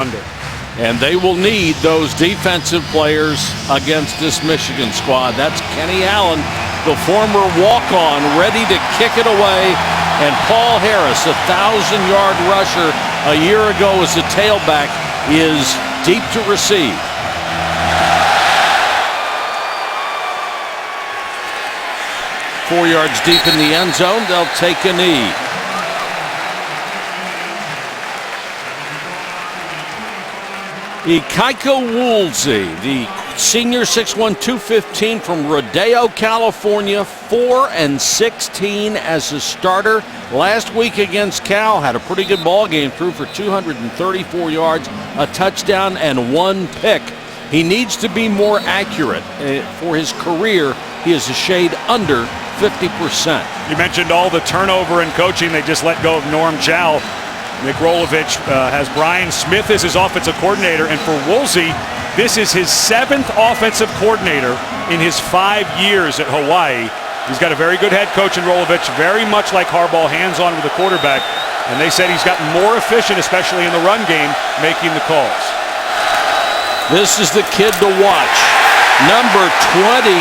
And they will need those defensive players against this Michigan squad. That's Kenny Allen, the former walk-on, ready to kick it away. And Paul Harris, a 1,000-yard rusher a year ago as a tailback, is deep to receive. Four yards deep in the end zone. They'll take a knee. Ikaika Woolsey, the senior 6'1", 215 from Rodeo, California, 4-16 as a starter. Last week against Cal, had a pretty good ball game, threw for 234 yards, a touchdown, and one pick. He needs to be more accurate. For his career, he is a shade under 50%. You mentioned all the turnover in coaching. They just let go of Norm Chow. Nick Rolovich has Brian Smith as his offensive coordinator, and for Woolsey, this is his 7th offensive coordinator in his 5 years at Hawaii. He's got a very good head coach in Rolovich, very much like Harbaugh, hands-on with the quarterback, and they said he's gotten more efficient, especially in the run game, making the calls. This is the kid to watch. Number 22,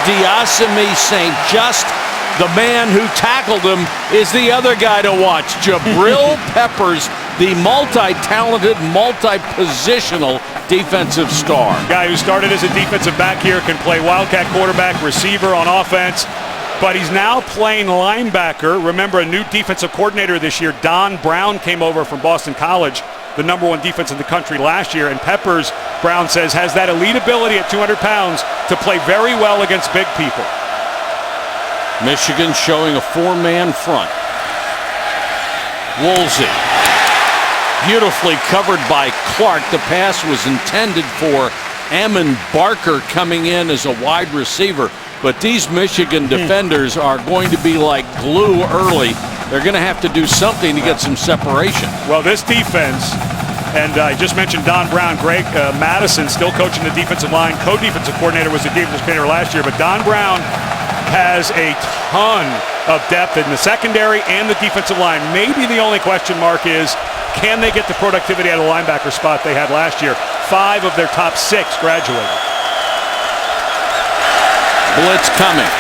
Diasemi St. Just. The man who tackled him is the other guy to watch. Jabrill Peppers, the multi-talented, multi-positional defensive star. Guy who started as a defensive back here, can play wildcat quarterback, receiver on offense, but he's now playing linebacker. Remember, a new defensive coordinator this year, Don Brown, came over from Boston College, the #1 defense in the country last year, and Peppers, Brown says, has that elite ability at 200 pounds to play very well against big people. Michigan showing a 4-man front. Woolsey, beautifully covered by Clark. The pass was intended for Ammon Barker coming in as a wide receiver. But these Michigan defenders are going to be like glue early. They're going to have to do something to get some separation. Well, this defense, and I just mentioned Don Brown, Greg Madison still coaching the defensive line. Co-defensive coordinator was the defensive coordinator last year, but Don Brown has a ton of depth in the secondary and the defensive line. Maybe the only question mark is, can they get the productivity out of the linebacker spot they had last year? 5 of their top 6 graduated. Blitz coming.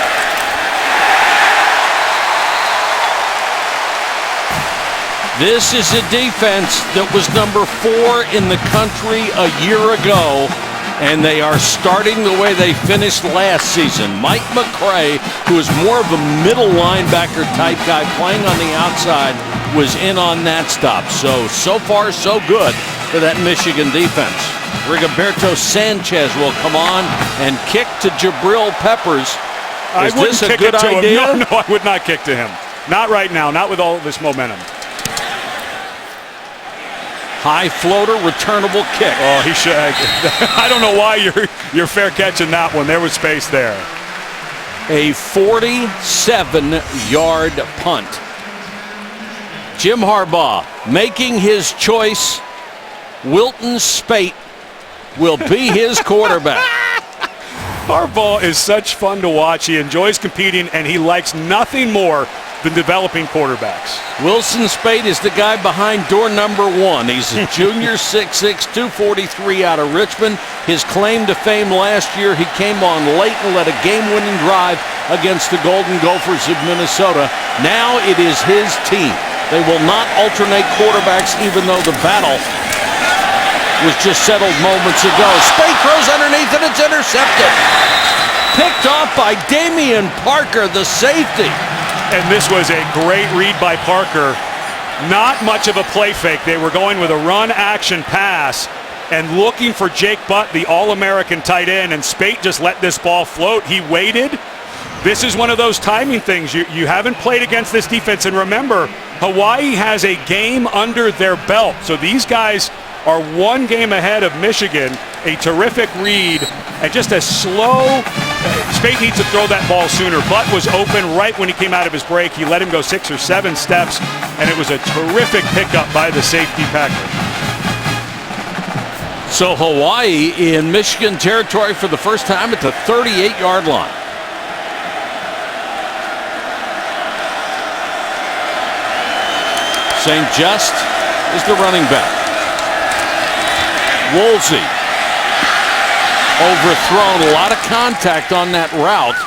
This is a defense that was number 4 in the country a year ago, and they are starting the way they finished last season. Mike McCray, who is more of a middle linebacker type guy playing on the outside, was in on that stop. So far, so good for that Michigan defense. Rigoberto Sanchez will come on and kick to Jabrill Peppers. Is this a good idea? No, I would not kick to him. Not right now, not with all this momentum. High floater, returnable kick. Oh, he should. I don't know why you're fair catching that one. There was space there. A 47-yard punt. Jim Harbaugh making his choice. Wilton Spate will be his quarterback. Harbaugh is such fun to watch. He enjoys competing, and he likes nothing more than developing quarterbacks. Wilson Spate is the guy behind door number 1. He's a junior, 6'6", 243 out of Richmond. His claim to fame last year, he came on late and led a game-winning drive against the Golden Gophers of Minnesota. Now it is his team. They will not alternate quarterbacks, even though the battle was just settled moments ago. Spate throws underneath, and it's intercepted. Picked off by Damian Parker, the safety. And this was a great read by Parker. Not much of a play fake. They were going with a run action pass and looking for Jake Butt, the All-American tight end, and Spate just let this ball float. He waited. This is one of those timing things. You haven't played against this defense, and remember, Hawaii has a game under their belt. So these guys are 1 game ahead of Michigan. A terrific read and just a slow. Spate needs to throw that ball sooner. Butt was open right when he came out of his break. He let him go 6 or 7 steps, and it was a terrific pickup by the safety Packer. So Hawaii in Michigan territory for the first time at the 38-yard line. St. Just is the running back. Woolsey overthrown. A lot of contact on that route.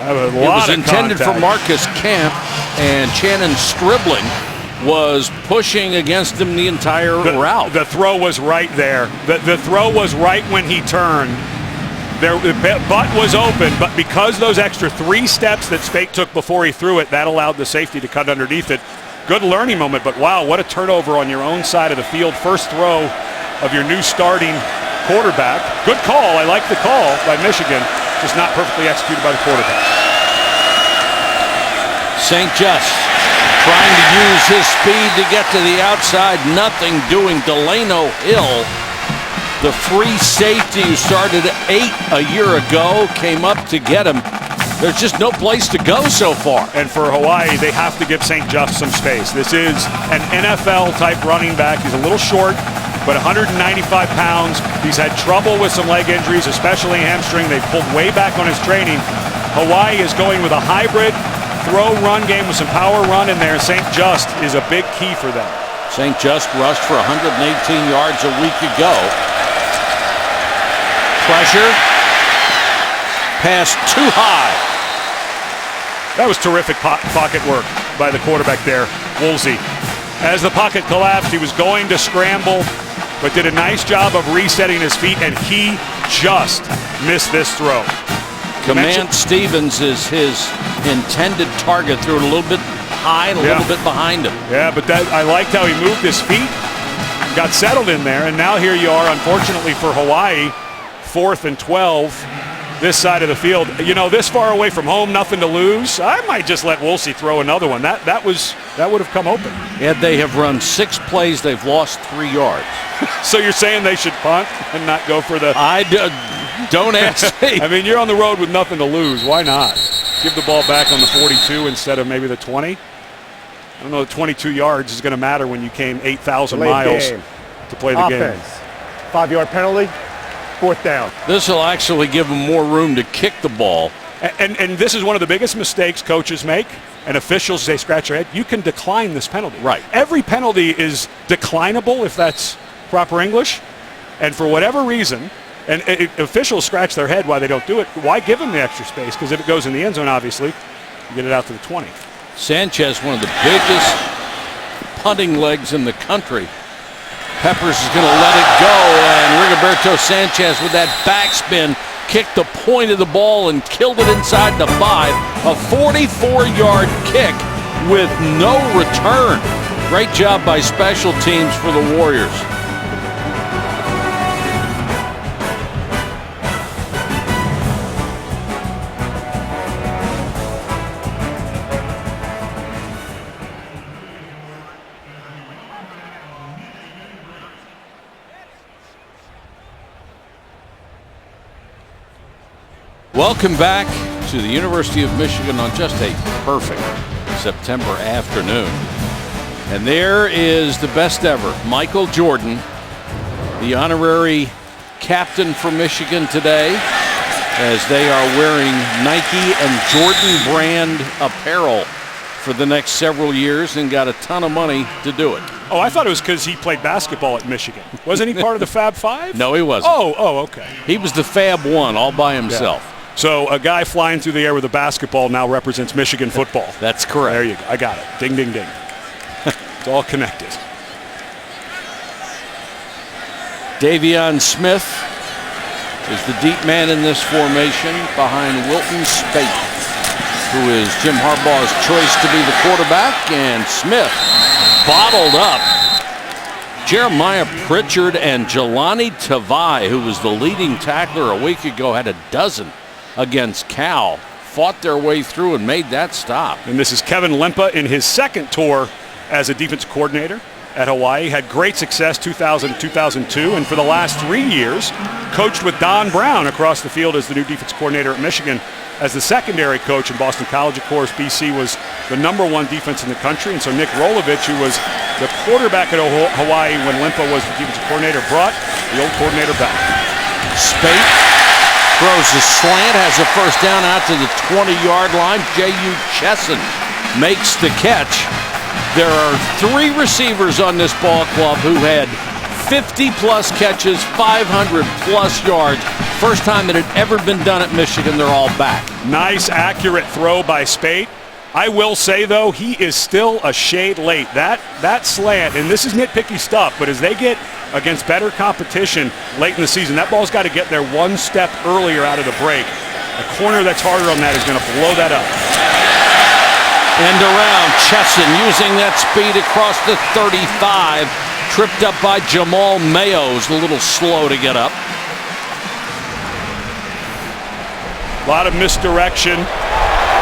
It was intended for Marcus Camp, and Channon Stribling was pushing against him the entire route. The throw was right there. The throw was right when he turned. The butt was open, but because those extra 3 steps that Spate took before he threw it, that allowed the safety to cut underneath it. Good learning moment, but wow, what a turnover on your own side of the field. First throw of your new starting quarterback. Good call. I like the call by Michigan, just not perfectly executed by the quarterback. St. Just trying to use his speed to get to the outside. Nothing doing. Delano Hill, the free safety who started at 8 a year ago, came up to get him. There's just no place to go so far. And for Hawaii, they have to give St. Just some space. This is an NFL-type running back. He's a little short, but 195 pounds. He's had trouble with some leg injuries, especially hamstring. They've pulled way back on his training. Hawaii is going with a hybrid throw-run game with some power run in there. St. Just is a big key for them. St. Just rushed for 118 yards a week ago. Pressure. Pass too high. That was terrific pocket work by the quarterback there, Woolsey. As the pocket collapsed, he was going to scramble, but did a nice job of resetting his feet, and he just missed this throw. Command Stevens is his intended target. Threw it a little bit high and a little bit behind him. Yeah, but I liked how he moved his feet, got settled in there, and now here you are, unfortunately for Hawaii, 4th and 12. This side of the field, you know, this far away from home, nothing to lose. I might just let Woolsey throw another one. That would have come open. Yeah, they have run 6 plays. They've lost 3 yards. So you're saying they should punt and not go for the? Don't ask me. I mean, you're on the road with nothing to lose. Why not give the ball back on the 42 instead of maybe the 20? I don't know. The 22 yards is going to matter when you came 8,000 miles to play the game. 5-yard penalty. 4th down. This will actually give them more room to kick the ball. And this is one of the biggest mistakes coaches make, and officials, they scratch their head. You can decline this penalty. Right. Every penalty is declinable, if that's proper English. And for whatever reason, and officials scratch their head why they don't do it. Why give them the extra space? Because if it goes in the end zone, obviously, you get it out to the 20. Sanchez, one of the biggest punting legs in the country. Peppers is going to let it go, and Rigoberto Sanchez with that backspin kicked the point of the ball and killed it inside the 5. A 44-yard kick with no return. Great job by special teams for the Warriors. Welcome back to the University of Michigan on just a perfect September afternoon. And there is the best ever, Michael Jordan, the honorary captain for Michigan today, as they are wearing Nike and Jordan brand apparel for the next several years and got a ton of money to do it. Oh, I thought it was because he played basketball at Michigan. Wasn't he part of the Fab Five? No, he wasn't. Oh, okay. He was the Fab One all by himself. Yeah. So a guy flying through the air with a basketball now represents Michigan football. That's correct. There you go. I got it. Ding, ding, ding. It's all connected. Davion Smith is the deep man in this formation behind Wilton Spate, who is Jim Harbaugh's choice to be the quarterback, and Smith bottled up Jeremiah Pritchard, and Jelani Tavai, who was the leading tackler a week ago, had a dozen against Cal, fought their way through and made that stop. And this is Kevin Lempa in his second tour as a defense coordinator at Hawaii. Had great success 2000-2002, and for the last 3 years coached with Don Brown across the field as the new defense coordinator at Michigan. As the secondary coach in Boston College, of course, BC was the #1 defense in the country, and so Nick Rolovich, who was the quarterback at Hawaii when Lempa was the defensive coordinator, brought the old coordinator back. Spate throws a slant, has a first down out to the 20-yard line. J.U. Chesson makes the catch. There are 3 receivers on this ball club who had 50-plus catches, 500-plus yards. First time it had ever been done at Michigan. They're all back. Nice, accurate throw by Spate. I will say, though, he is still a shade late. That slant, and this is nitpicky stuff, but as they get against better competition late in the season, that ball's got to get there one step earlier out of the break. A corner that's harder on that is going to blow that up. End around, Chesson using that speed across the 35. Tripped up by Jamal Mayo's a little slow to get up. A lot of misdirection.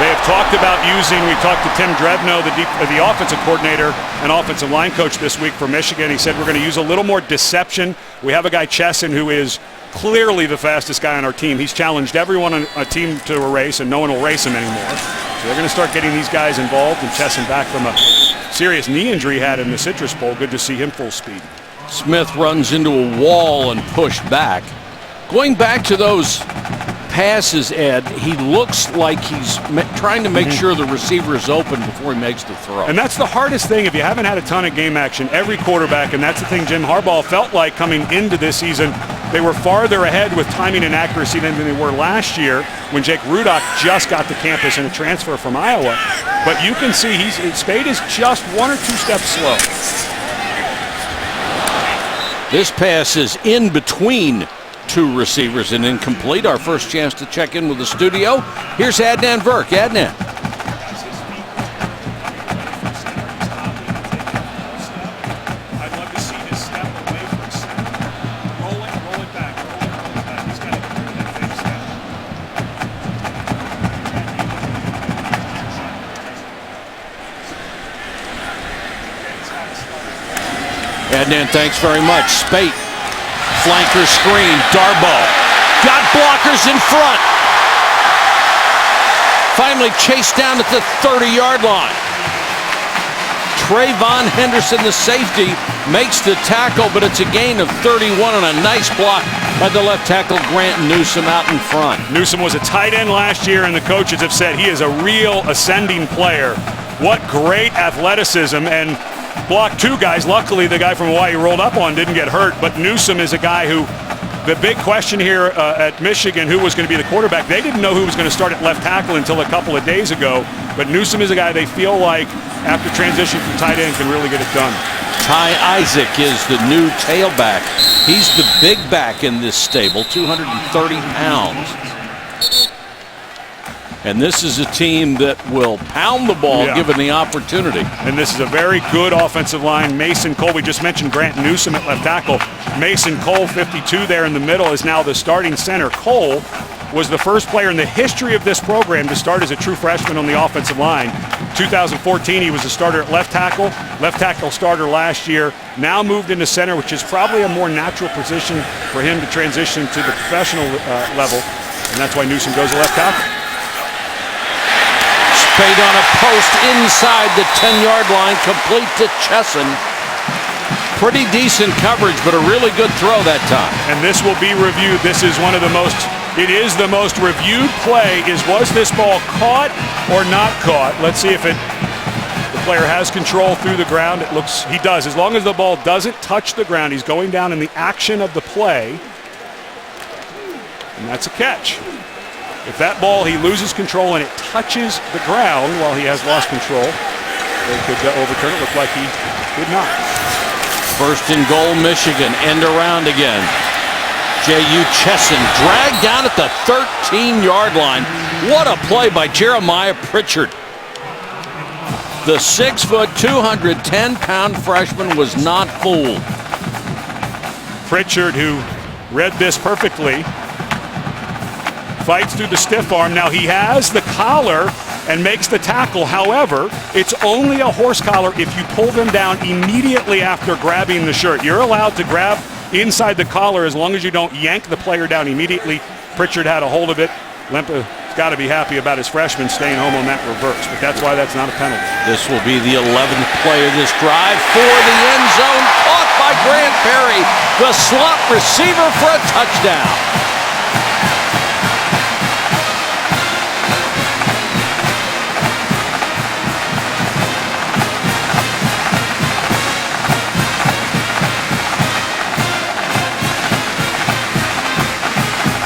They have talked about using, we talked to Tim Drevno, the offensive coordinator and offensive line coach this week for Michigan. He said we're going to use a little more deception. We have a guy, Chesson, who is clearly the fastest guy on our team. He's challenged everyone on a team to a race, and no one will race him anymore. So they're going to start getting these guys involved, and Chesson back from a serious knee injury he had in the Citrus Bowl. Good to see him full speed. Smith runs into a wall and pushed back. Going back to those passes, Ed, he looks like he's trying to make sure the receiver is open before he makes the throw. And that's the hardest thing if you haven't had a ton of game action. Every quarterback, and that's the thing Jim Harbaugh felt like coming into this season, they were farther ahead with timing and accuracy than they were last year when Jake Rudock just got to campus in a transfer from Iowa. But you can see Spade is just one or two steps slow. This pass is in between two receivers and incomplete. Our first chance to check in with the studio. Here's Adnan Virk. Adnan. I'd love to see his step away from center. Roll it back. He's got to do that fake step. Adnan, thanks very much. Spate. Flanker screen, Darboh got blockers in front. Finally chased down at the 30-yard line. Trayvon Henderson, the safety, makes the tackle, but it's a gain of 31 on a nice block by the left tackle Grant Newsome out in front. Newsome was a tight end last year, and the coaches have said he is a real ascending player. What great athleticism, and blocked two guys. Luckily, the guy from Hawaii rolled up on didn't get hurt, but Newsome is a guy who, the big question here at Michigan, who was going to be the quarterback, they didn't know who was going to start at left tackle until a couple of days ago, but Newsome is a guy they feel like, after transition from tight end, can really get it done. Ty Isaac is the new tailback. He's the big back in this stable, 230 pounds. And this is a team that will pound the ball given the opportunity. And this is a very good offensive line. Mason Cole, we just mentioned Grant Newsome at left tackle. Mason Cole, 52 there in the middle, is now the starting center. Cole was the first player in the history of this program to start as a true freshman on the offensive line. 2014, he was a starter at left tackle starter last year, now moved into center, which is probably a more natural position for him to transition to the professional level, and that's why Newsome goes to left tackle. Spade on a post inside the 10-yard line, complete to Chesson. Pretty decent coverage, but a really good throw that time. And this will be reviewed. This is one of the most, it is the most reviewed play, was this ball caught or not caught? Let's see if the player has control through the ground. It looks, he does. As long as the ball doesn't touch the ground, he's going down in the action of the play. And that's a catch. If that ball, he loses control and it touches the ground while he has lost control, they could overturn it. Looked like he did not. First and goal, Michigan. End around again. J.U. Chesson dragged down at the 13-yard line. What a play by Jeremiah Pritchard. The 6', 210-pound freshman was not fooled. Pritchard, who read this perfectly, fights through the stiff arm. Now he has the collar and makes the tackle. However, it's only a horse collar if you pull them down immediately after grabbing the shirt. You're allowed to grab inside the collar as long as you don't yank the player down immediately. Pritchard had a hold of it. Lempe's got to be happy about his freshman staying home on that reverse, but that's why that's not a penalty. This will be the 11th play of this drive for the end zone. Caught by Grant Perry, the slot receiver for a touchdown.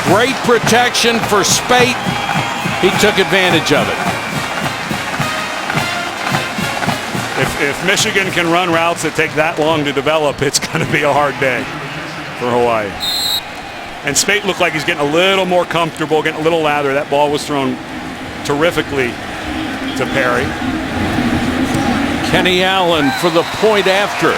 Great protection for Spate. He took advantage of it. If Michigan can run routes that take that long to develop, it's going to be a hard day for Hawaii. And Spate looked like he's getting a little more comfortable, getting a little lather. That ball was thrown terrifically to Perry. Kenny Allen for the point after.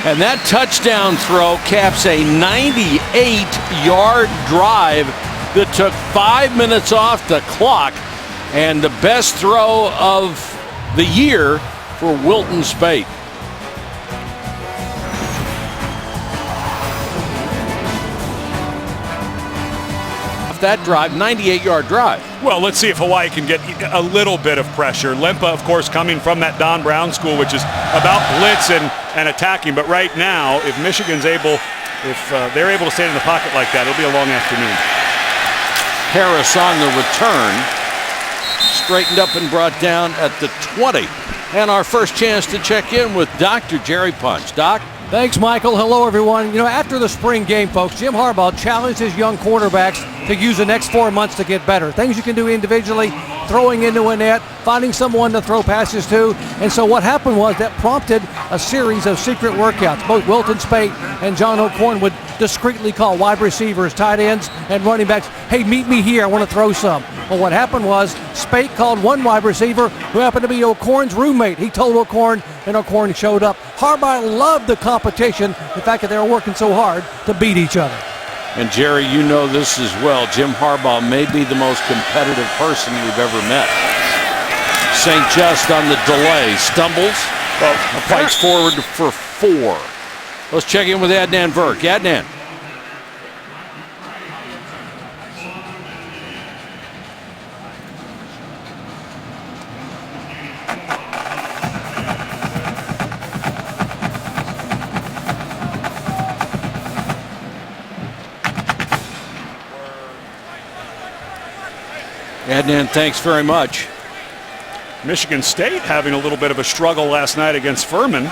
And that touchdown throw caps a 98-yard drive that took 5 minutes off the clock, and the best throw of the year for Wilton Spate. That drive, 98-yard drive. Well, let's see if Hawaii can get a little bit of pressure. Lempa, of course, coming from that Don Brown school, which is about blitz and attacking. But right now, if Michigan's able, if they're able to stay in the pocket like that, it'll be a long afternoon. Harris on the return, straightened up and brought down at the 20. And our first chance to check in with Dr. Jerry Punch. Doc? Thanks, Michael. Hello, everyone. You know, after the spring game, folks, Jim Harbaugh challenged his young quarterbacks to use the next 4 months to get better. Things you can do individually, throwing into a net, finding someone to throw passes to. And so what happened was that prompted a series of secret workouts. Both Wilton Spate and John O'Korn would discreetly call wide receivers, tight ends, and running backs, hey, meet me here, I want to throw some. Well, what happened was Spate called one wide receiver who happened to be O'Korn's roommate. He told O'Korn, and O'Korn showed up. Harbaugh loved the competition, the fact that they were working so hard to beat each other. And Jerry, you know this as well. Jim Harbaugh may be the most competitive person we've ever met. St. Just on the delay, stumbles, fights forward for 4. Let's check in with Adnan Virk. Adnan. Adnan, thanks very much. Michigan State having a little bit of a struggle last night against Furman.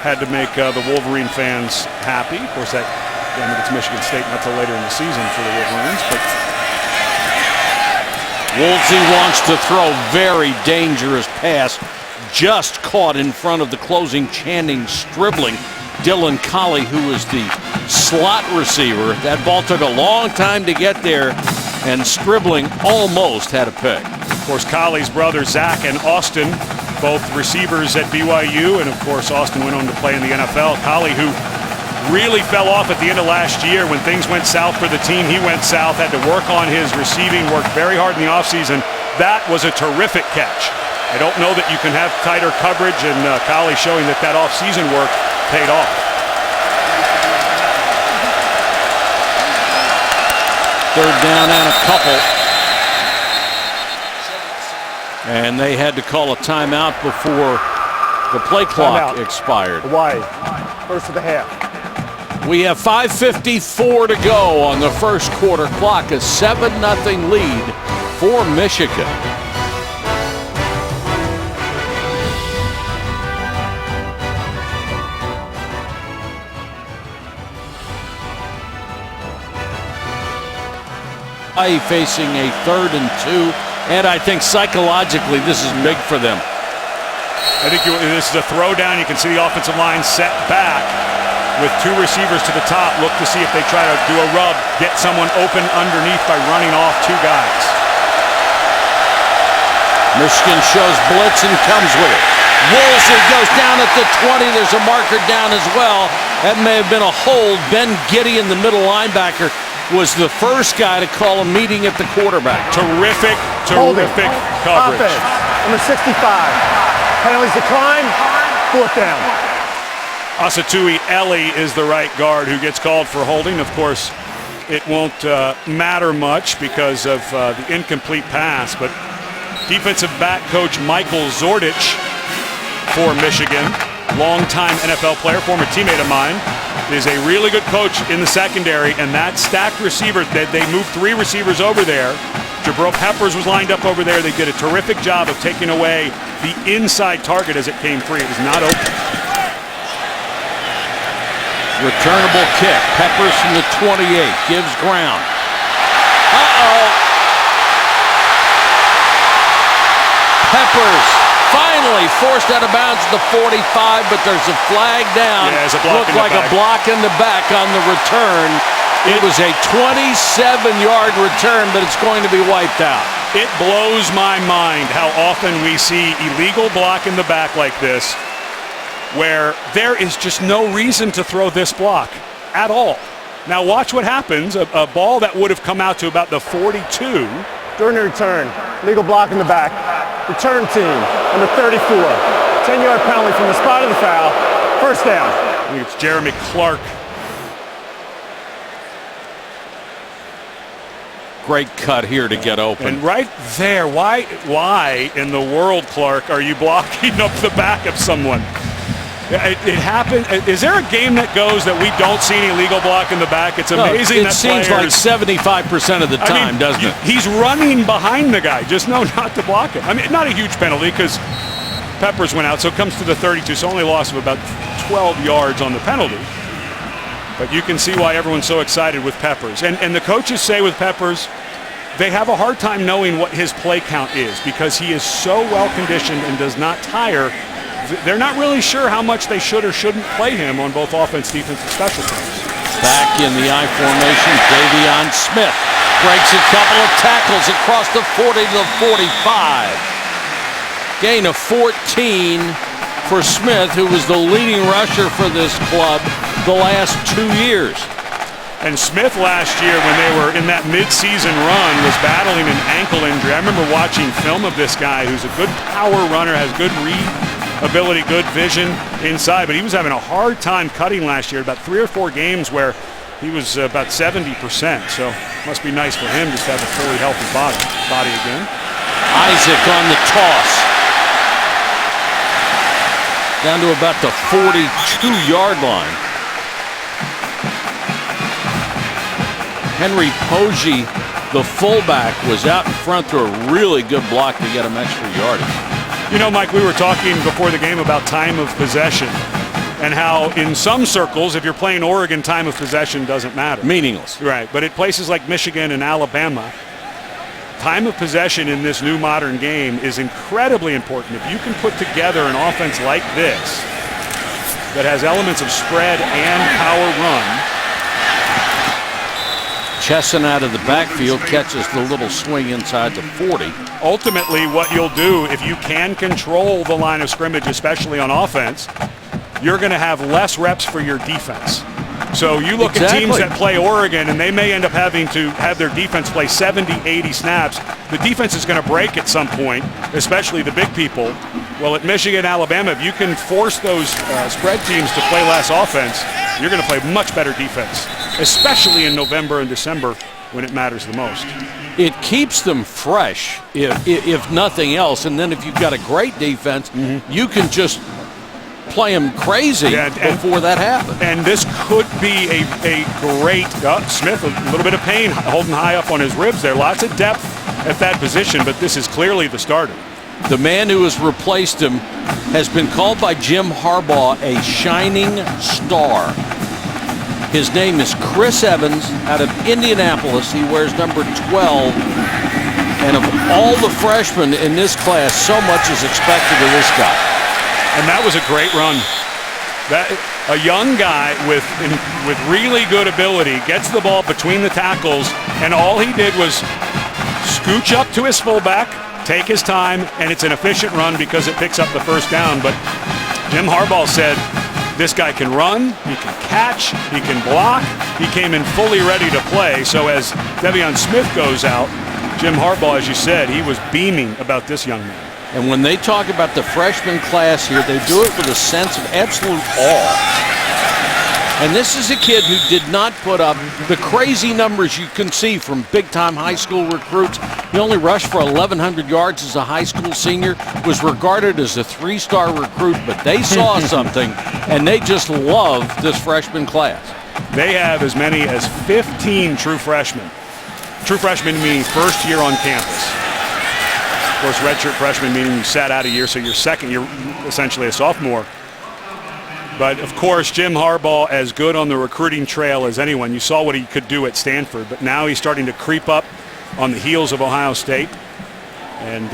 Had to make the Wolverine fans happy. Of course, that game against Michigan State not till later in the season for the Wolverines. But Woolsey wants to throw very dangerous pass. Just caught in front of the closing Channing Stribling. Dylan Colley, who is the slot receiver. That ball took a long time to get there, and Stribling almost had a pick. Of course, Colley's brother Zach and Austin, both receivers at BYU, and of course Austin went on to play in the NFL. Colley, who really fell off at the end of last year when things went south for the team. He went south, had to work on his receiving, worked very hard in the offseason. That was a terrific catch. I don't know that you can have tighter coverage, and Colley showing that offseason work paid off. Third down and a couple. And they had to call a timeout before the play clock expired. Hawaii, first of the half. We have 5:54 to go on the first quarter clock. A 7-0 lead for Michigan. Facing a 3rd and 2, and I think psychologically this is big for them. I think this is a throwdown. You can see the offensive line set back with 2 receivers to the top. Look to see if they try to do a rub, get someone open underneath by running off 2 guys. Michigan shows blitz and comes with it. Woolsey goes down at the 20. There's a marker down as well. That may have been a hold. Ben Gideon, the middle linebacker, was the first guy to call a meeting at the quarterback. Terrific coverage. Offense, number 65. Penalties decline, 4th down. Asatui Ellie is the right guard who gets called for holding. Of course, it won't matter much because of the incomplete pass, but defensive back coach Michael Zordich for Michigan, longtime NFL player, former teammate of mine, is a really good coach in the secondary, and that stacked receiver, they moved 3 receivers over there. Jabrill Peppers was lined up over there. They did a terrific job of taking away the inside target as it came free. It was not open. Returnable kick. Peppers from the 28 gives ground. Uh-oh. Peppers finally forced out of bounds at the 45, but there's a flag down. Yeah, there's a block Looked in the like back. a block in the back on the return. It was a 27-yard return, but it's going to be wiped out. It blows my mind how often we see illegal block in the back like this, where there is just no reason to throw this block at all. Now watch what happens. A ball that would have come out to about the 42. During the return, legal block in the back. Return team, number 34. 10-yard penalty from the spot of the foul. First down. I think it's Jeremy Clark. Great cut here to get open. And right there, why in the world, Clark, are you blocking up the back of someone? It happened. Is there a game that goes that we don't see any legal block in the back? It's amazing. It seems like 75% of the time, doesn't it? He's running behind the guy. Just know not to block it. I mean, not a huge penalty because Peppers went out, so it comes to the 32. So only loss of about 12 yards on the penalty. But you can see why everyone's so excited with Peppers. And the coaches say with Peppers, they have a hard time knowing what his play count is because he is so well conditioned and does not tire. They're not really sure how much they should or shouldn't play him on both offense, defense, and special teams. Back in the I formation, Davion Smith breaks a couple of tackles across the 40 to the 45. Gain of 14 for Smith, who was the leading rusher for this club the last 2 years. And Smith last year, when they were in that midseason run, was battling an ankle injury. I remember watching film of this guy who's a good power runner, has good read ability, good vision inside, but he was having a hard time cutting last year. About 3 or 4 games where he was about 70%. So must be nice for him just to have a fully healthy body again. Isaac on the toss. Down to about the 42-yard line. Henry Poggi, the fullback, was out in front through a really good block to get him extra yardage. You know, Mike, we were talking before the game about time of possession and how in some circles, if you're playing Oregon, time of possession doesn't matter. Meaningless. Right, but at places like Michigan and Alabama, time of possession in this new modern game is incredibly important. If you can put together an offense like this that has elements of spread and power run. Chesson out of the backfield catches the little swing inside the 40. Ultimately, what you'll do if you can control the line of scrimmage, especially on offense, you're going to have less reps for your defense. So you look at teams that play Oregon, and they may end up having to have their defense play 70, 80 snaps. The defense is going to break at some point, especially the big people. Well, at Michigan, Alabama, if you can force those spread teams to play less offense, you're going to play much better defense, especially in November and December when it matters the most. It keeps them fresh, if nothing else. And then if you've got a great defense, you can just play them crazy before that happens. And this could be a great Smith, a little bit of pain holding high up on his ribs there. Lots of depth at that position, but this is clearly the starter. The man who has replaced him has been called by Jim Harbaugh a shining star. His name is Chris Evans out of Indianapolis. He wears number 12. And of all the freshmen in this class, so much is expected of this guy. And that was a great run. A young guy with really good ability gets the ball between the tackles, and all he did was scooch up to his fullback, take his time, and it's an efficient run because it picks up the first down. But Jim Harbaugh said, this guy can run, he can catch, he can block. He came in fully ready to play. So as Davion Smith goes out, Jim Harbaugh, as you said, he was beaming about this young man. And when they talk about the freshman class here, they do it with a sense of absolute awe. And this is a kid who did not put up the crazy numbers you can see from big-time high school recruits. He only rushed for 1,100 yards as a high school senior, was regarded as a 3-star recruit, but they saw something, and they just love this freshman class. They have as many as 15 true freshmen. True freshmen meaning first year on campus. Of course, redshirt freshman meaning you sat out a year, so your second year, essentially a sophomore. But, of course, Jim Harbaugh, as good on the recruiting trail as anyone. You saw what he could do at Stanford, but now he's starting to creep up on the heels of Ohio State. And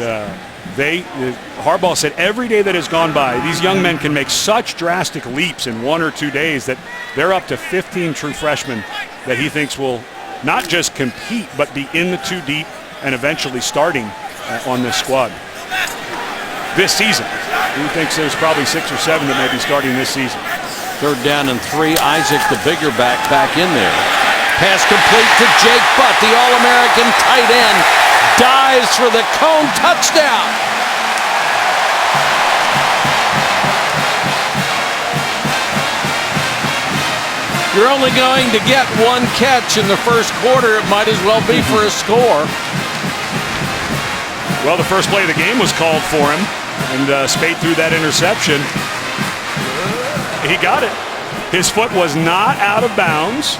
Harbaugh said every day that has gone by, these young men can make such drastic leaps in 1 or 2 days that they're up to 15 true freshmen that he thinks will not just compete, but be in the 2 deep and eventually starting on this squad this season. He thinks there's probably 6 or 7 that may be starting this season. 3rd down and 3. Isaac, the bigger back in there. Pass complete to Jake Butt, the All-American tight end. Dives for the cone touchdown. You're only going to get 1 catch in the first quarter. It might as well be for a score. Well, the first play of the game was called for him, and Spade threw that interception. He got it. His foot was not out of bounds,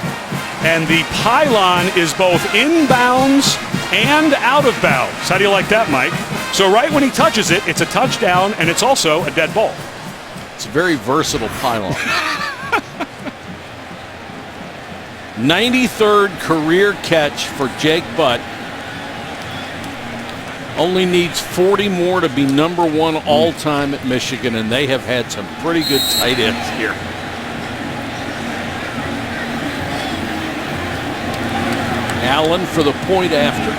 and the pylon is both inbounds and out of bounds. How do you like that, Mike? So right when he touches it, it's a touchdown, and it's also a dead ball. It's a very versatile pylon. 93rd career catch for Jake Butt. Only needs 40 more to be #1 all-time at Michigan, and they have had some pretty good tight ends here. Allen for the point after.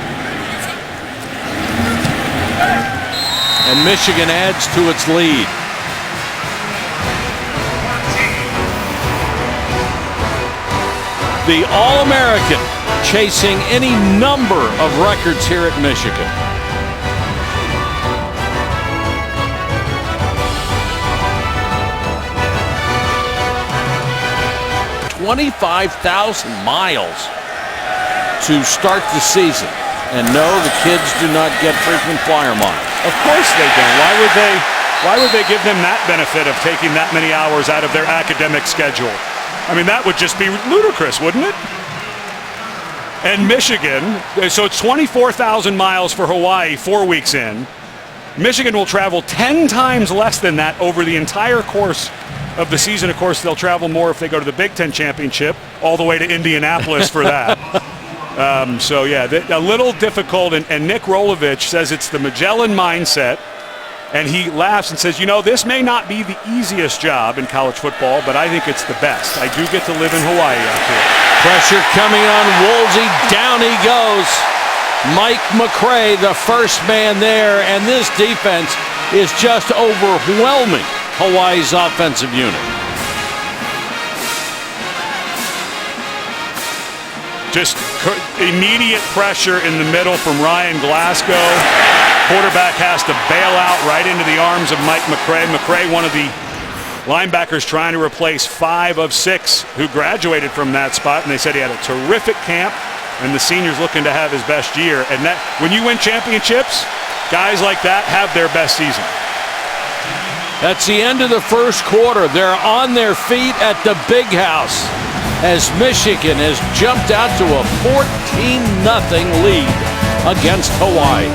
And Michigan adds to its lead. The All-American chasing any number of records here at Michigan. 25,000 miles to start the season. And no, the kids do not get frequent flyer miles. Of course they don't. Why would they give them that benefit of taking that many hours out of their academic schedule? I mean, that would just be ludicrous, wouldn't it? And Michigan, so it's 24,000 miles for Hawaii 4 weeks in. Michigan will travel 10 times less than that over the entire course of the season. Of course, they'll travel more if they go to the Big Ten Championship, all the way to Indianapolis for that. So, yeah, a little difficult. And Nick Rolovich says it's the Magellan mindset. And he laughs and says, you know, this may not be the easiest job in college football, but I think it's the best. I do get to live in Hawaii out here. Pressure coming on Woolsey. Down he goes. Mike McCray, the first man there. And this defense is just overwhelming Hawaii's offensive unit. Just immediate pressure in the middle from Ryan Glasgow. Quarterback has to bail out right into the arms of Mike McCray. McCray, one of the linebackers trying to replace 5 of 6 who graduated from that spot, and they said he had a terrific camp, and the senior's looking to have his best year. And that, when you win championships, guys like that have their best season. That's the end of the first quarter. They're on their feet at the Big House as Michigan has jumped out to a 14-0 lead against Hawaii.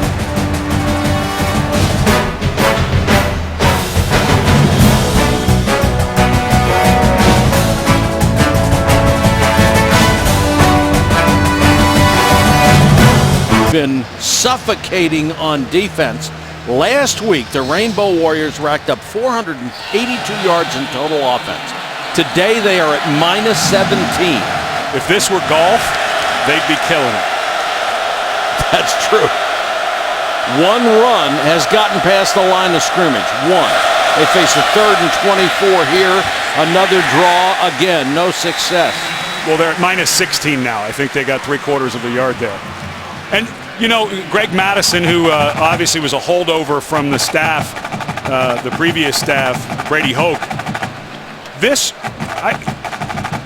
Been suffocating on defense. Last week, the Rainbow Warriors racked up 482 yards in total offense. Today, they are at -17. If this were golf, they'd be killing it. That's true. One run has gotten past the line of scrimmage. One. They face a 3rd and 24 here. Another draw again. No success. Well, they're at -16 now. I think they got 3/4 of a yard there. And, you know, Greg Madison, who obviously was a holdover from the staff, the previous staff, Brady Hoke.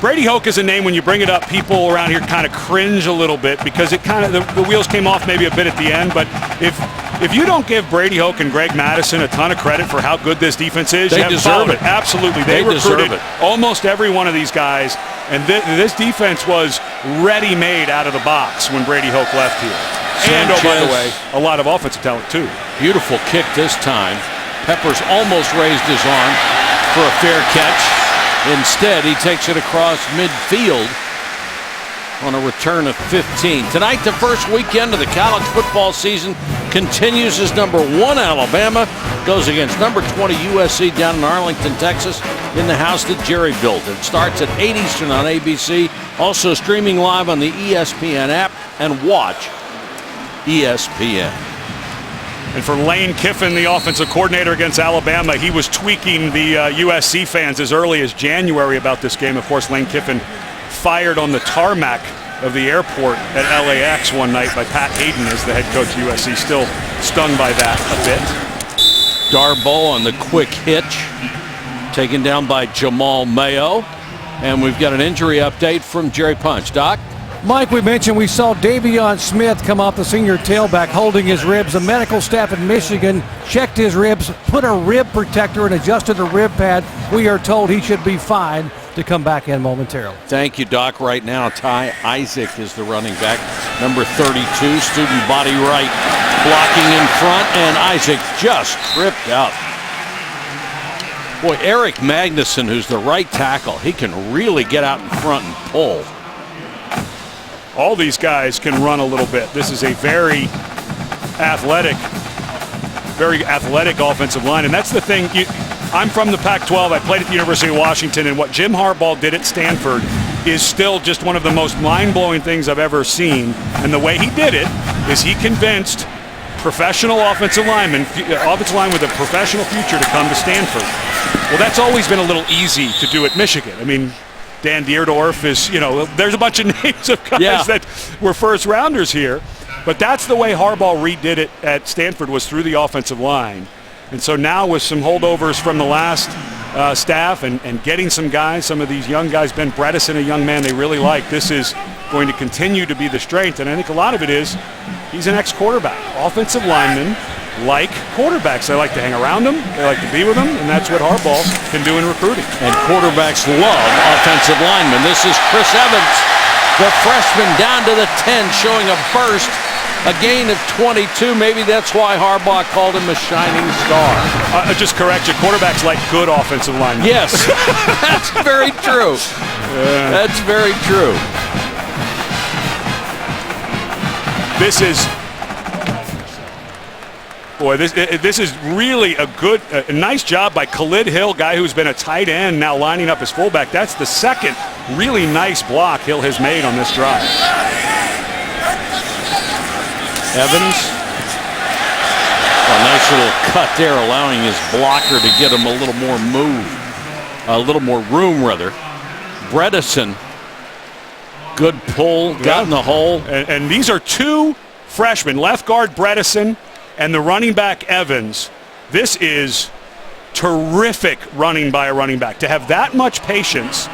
Brady Hoke is a name, when you bring it up, people around here kind of cringe a little bit because it kind of, the wheels came off maybe a bit at the end. But if you don't give Brady Hoke and Greg Madison a ton of credit for how good this defense is, they deserve it. Absolutely. They recruited almost every one of these guys. And this defense was ready-made out of the box when Brady Hoke left here. And, oh, by the way, a lot of offensive talent, too. Beautiful kick this time. Peppers almost raised his arm for a fair catch. Instead, he takes it across midfield on a return of 15. Tonight, the first weekend of the college football season continues as number 1 Alabama goes against number 20 USC down in Arlington, Texas, in the house that Jerry built. It starts at 8 Eastern on ABC, also streaming live on the ESPN app, and watch ESPN. And for Lane Kiffin, the offensive coordinator against Alabama, he was tweaking the USC fans as early as January about this game. Of course, Lane Kiffin fired on the tarmac of the airport at LAX one night by Pat Hayden as the head coach of USC, still stung by that a bit. Darboh on the quick hitch, taken down by Jamal Mayo. And we've got an injury update from Jerry Punch. Doc? Mike, we mentioned we saw Davion Smith come off the senior tailback holding his ribs. The medical staff in Michigan checked his ribs, put a rib protector, and adjusted the rib pad. We are told he should be fine to come back in momentarily. Thank you, Doc. Right now, Ty Isaac is the running back, number 32, student body right, blocking in front, and Isaac just tripped out. Boy, Eric Magnuson, who's the right tackle, he can really get out in front and pull. All these guys can run a little bit. This is a very athletic offensive line. And that's the thing. I'm from the Pac-12. I played at the University of Washington. And what Jim Harbaugh did at Stanford is still just one of the most mind-blowing things I've ever seen. And the way he did it is he convinced professional offensive line with a professional future to come to Stanford. Well, that's always been a little easy to do at Michigan. I mean, Dan Dierdorf is, there's a bunch of names of guys that were first rounders here. But that's the way Harbaugh redid it at Stanford, was through the offensive line. And so now with some holdovers from the last staff and getting some guys, some of these young guys, Ben Bredesen, a young man they really like, this is going to continue to be the strength. And I think a lot of it is he's an ex-quarterback. Offensive linemen like quarterbacks. They like to hang around them. They like to be with them. And that's what Harbaugh can do in recruiting. And quarterbacks love offensive linemen. This is Chris Evans, the freshman, down to the 10, showing a burst, a gain of 22. Maybe that's why Harbaugh called him a shining star. Just correct you. Quarterbacks like good offensive linemen. Yes, that's very true. That's very true. This is really a nice job by Khalid Hill, guy who's been a tight end, now lining up as fullback. That's the second really nice block Hill has made on this drive. Evans, a nice little cut there, allowing his blocker to get him a little more room rather. Bredesen, good pull, got in the hole. And these are two freshmen, left guard Bredesen and the running back Evans. This is terrific running by a running back. To have that much patience,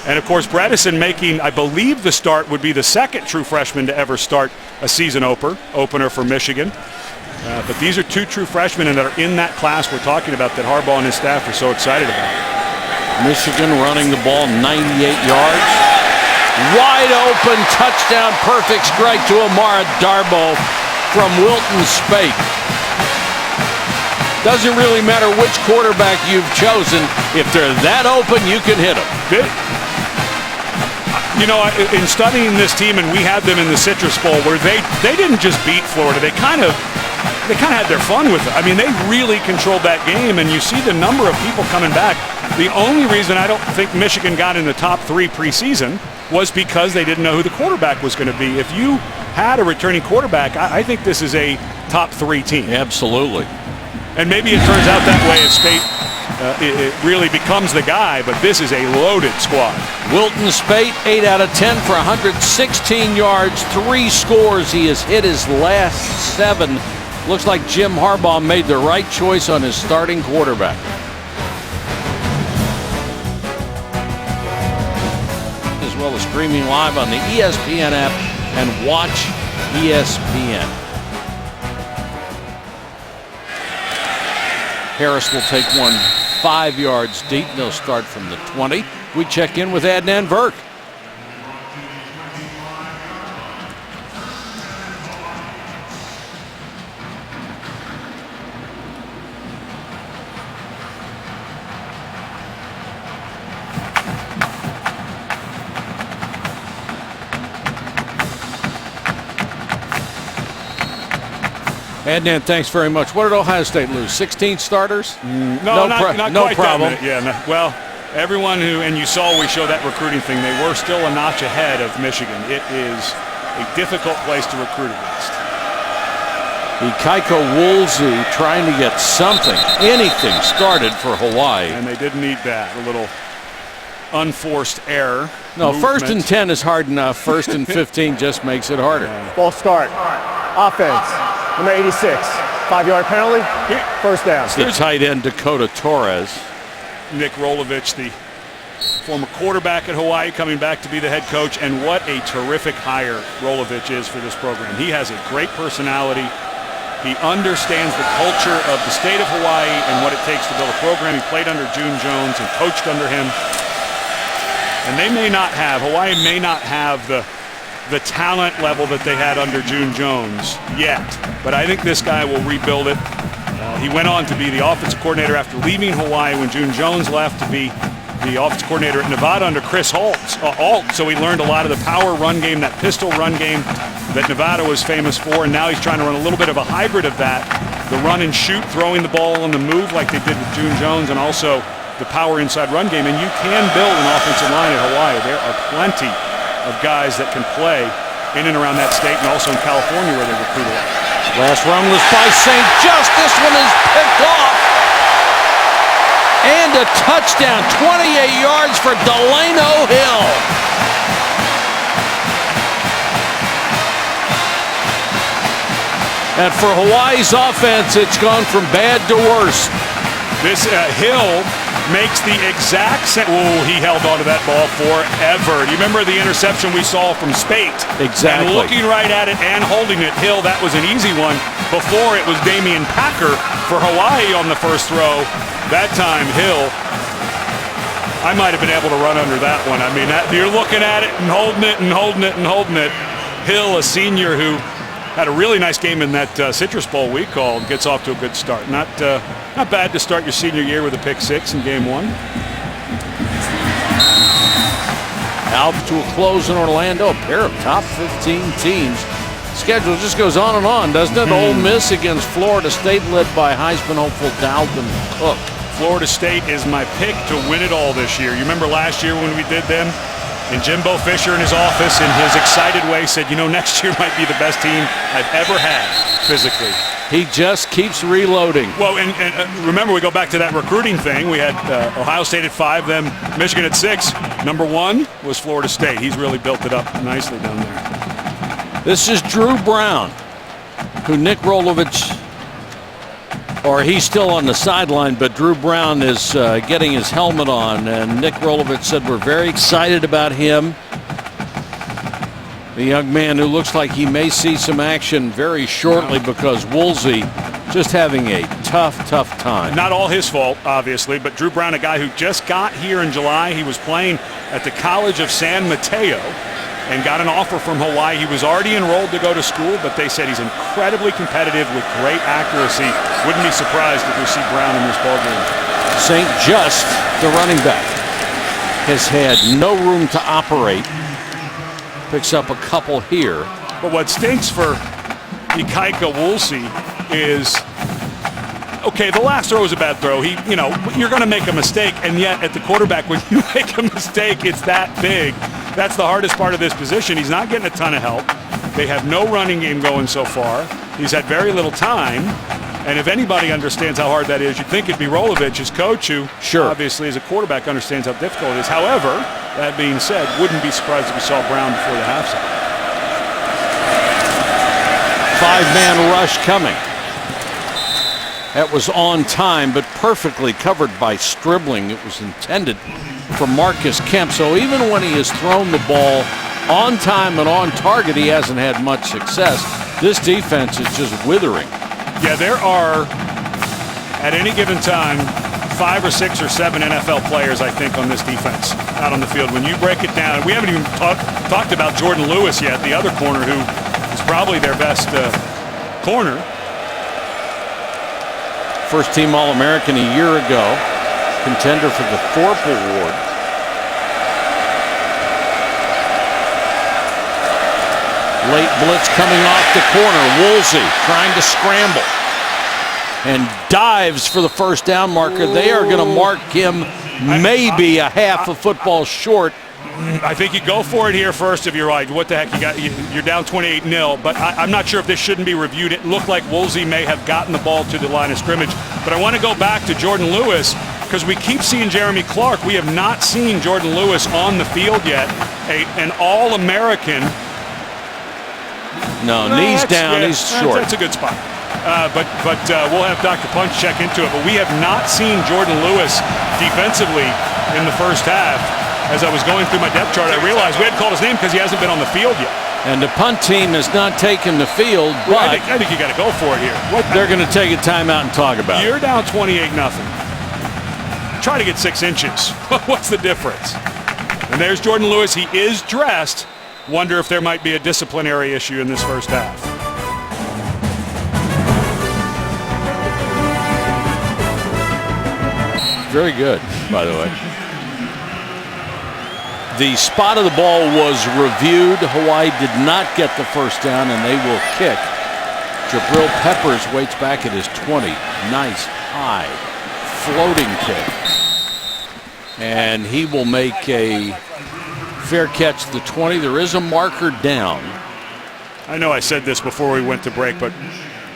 and of course Bredesen making, I believe the start would be the second true freshman to ever start a season opener for Michigan. But these are two true freshmen and that are in that class we're talking about that Harbaugh and his staff are so excited about. Michigan running the ball 98 yards. Wide open touchdown, perfect strike to Amara Darboh from Wilton Spate. Doesn't really matter which quarterback you've chosen. If they're that open, you can hit them. In studying this team, and we had them in the Citrus Bowl, where they didn't just beat Florida. They kind of had their fun with it. I mean, they really controlled that game, and you see the number of people coming back. The only reason I don't think Michigan got in the top 3 preseason was because they didn't know who the quarterback was going to be. If you had a returning quarterback, I think this is a top 3 team. Absolutely. And maybe it turns out that way as Spate it really becomes the guy, but this is a loaded squad. Wilton Spate, 8 out of 10 for 116 yards, 3 scores. He has hit his last 7. Looks like Jim Harbaugh made the right choice on his starting quarterback. As well as streaming live on the ESPN app and watch ESPN. Harris will take one 5 yards deep. They'll start from the 20. We check in with Adnan Virk. And then thanks very much. What did Ohio State lose? 16 starters? No, not no quite problem. That yeah, no, well, everyone who, and you saw we showed that recruiting thing, they were still a notch ahead of Michigan. It is a difficult place to recruit against. Ikaika Woolsey trying to get something, anything started for Hawaii. And they didn't need that. A little unforced error. No, movement. 1st and 10 is hard enough. 1st and 15 just makes it harder. Ball start. Offense. Number 86. 5-yard penalty. First down. It's the tight end Dakota Torres. Nick Rolovich, the former quarterback at Hawaii, coming back to be the head coach. And what a terrific hire Rolovich is for this program. He has a great personality. He understands the culture of the state of Hawaii and what it takes to build a program. He played under June Jones and coached under him. And Hawaii may not have the talent level that they had under June Jones yet. But I think this guy will rebuild it. He went on to be the offensive coordinator after leaving Hawaii when June Jones left to be the offensive coordinator at Nevada under Chris Alt. So he learned a lot of the power run game, that pistol run game that Nevada was famous for. And now he's trying to run a little bit of a hybrid of that. The run and shoot, throwing the ball on the move like they did with June Jones, and also the power inside run game. And you can build an offensive line at Hawaii. There are plenty of guys that can play in and around that state and also in California where they recruit a lot. Last run was by St. Just. This one is picked off. And a touchdown, 28 yards for Delano Hill. And for Hawaii's offense, it's gone from bad to worse. This Hill makes the exact same. Oh, he held onto that ball forever. Do you remember the interception we saw from Spate? Exactly. And looking right at it and holding it, Hill, that was an easy one. Before it was Damian Packer for Hawaii on the first throw. That time, Hill, I might have been able to run under that one. I mean, you're looking at it and holding it and holding it and holding it. Hill, a senior who had a really nice game in that Citrus Bowl we called, gets off to a good start. Not bad to start your senior year with a pick six in game one. Out to a close in Orlando, a pair of top 15 teams. Schedule just goes on and on, doesn't it? Ole Miss against Florida State, led by Heisman hopeful Dalvin Cook. Florida State is my pick to win it all this year. You remember last year when we did them? And Jimbo Fisher in his office, in his excited way, said, you know, next year might be the best team I've ever had physically. He just keeps reloading. Well, and remember, we go back to that recruiting thing. We had Ohio State at 5, then Michigan at 6. Number 1 was Florida State. He's really built it up nicely down there. This is Drew Brown, who Nick Rolovich, or he's still on the sideline, but Drew Brown is getting his helmet on, and Nick Rolovich said we're very excited about him. The young man who looks like he may see some action very shortly because Woolsey just having a tough time. Not all his fault, obviously, but Drew Brown, a guy who just got here in July. He was playing at the College of San Mateo and got an offer from Hawaii. He was already enrolled to go to school, but they said he's incredibly competitive with great accuracy. Wouldn't be surprised if we see Brown in this ballgame. St. Just, the running back, has had no room to operate. Picks up a couple here. But what stinks for Ikaika Woolsey is, okay, the last throw was a bad throw. You're going to make a mistake, and yet at the quarterback, when you make a mistake, it's that big. That's the hardest part of this position. He's not getting a ton of help. They have no running game going so far. He's had very little time. And if anybody understands how hard that is, you'd think it'd be Rolovich, his coach, who obviously as a quarterback understands how difficult it is. However, that being said, wouldn't be surprised if we saw Brown before the halftime. 5-man rush coming. That was on time, but perfectly covered by Stribling. It was intended for Marcus Kemp. So even when he has thrown the ball on time and on target, he hasn't had much success. This defense is just withering. Yeah, there are, at any given time, 5 or 6 or 7 NFL players, I think, on this defense out on the field. When you break it down, we haven't even talked about Jordan Lewis yet, the other corner who is probably their best corner. First-team All-American a year ago. Contender for the Thorpe Award. Late blitz coming off the corner. Woolsey trying to scramble and dives for the first down marker. They are going to mark him maybe a half a football short. I think you go for it here first if you're like, what the heck, you're down 28-0, but I'm not sure if this shouldn't be reviewed. It looked like Woolsey may have gotten the ball to the line of scrimmage, but I want to go back to Jordan Lewis because we keep seeing Jeremy Clark. We have not seen Jordan Lewis on the field yet, an All-American. No, knees down, he's short. That's a good spot. But we'll have Dr. Punch check into it, but we have not seen Jordan Lewis defensively in the first half. As I was going through my depth chart, I realized we hadn't called his name because he hasn't been on the field yet. And the punt team has not taken the field, but I think you got to go for it here. They're going to take a timeout and talk about it. You're down 28-0. Try to get 6 inches. What's the difference? And there's Jordan Lewis. He is dressed. Wonder if there might be a disciplinary issue in this first half. Very good, by the way. The spot of the ball was reviewed. Hawaii did not get the first down, and they will kick. Jabrill Peppers waits back at his 20. Nice, high, floating kick. And he will make a fair catch to the 20. There is a marker down. I know I said this before we went to break, but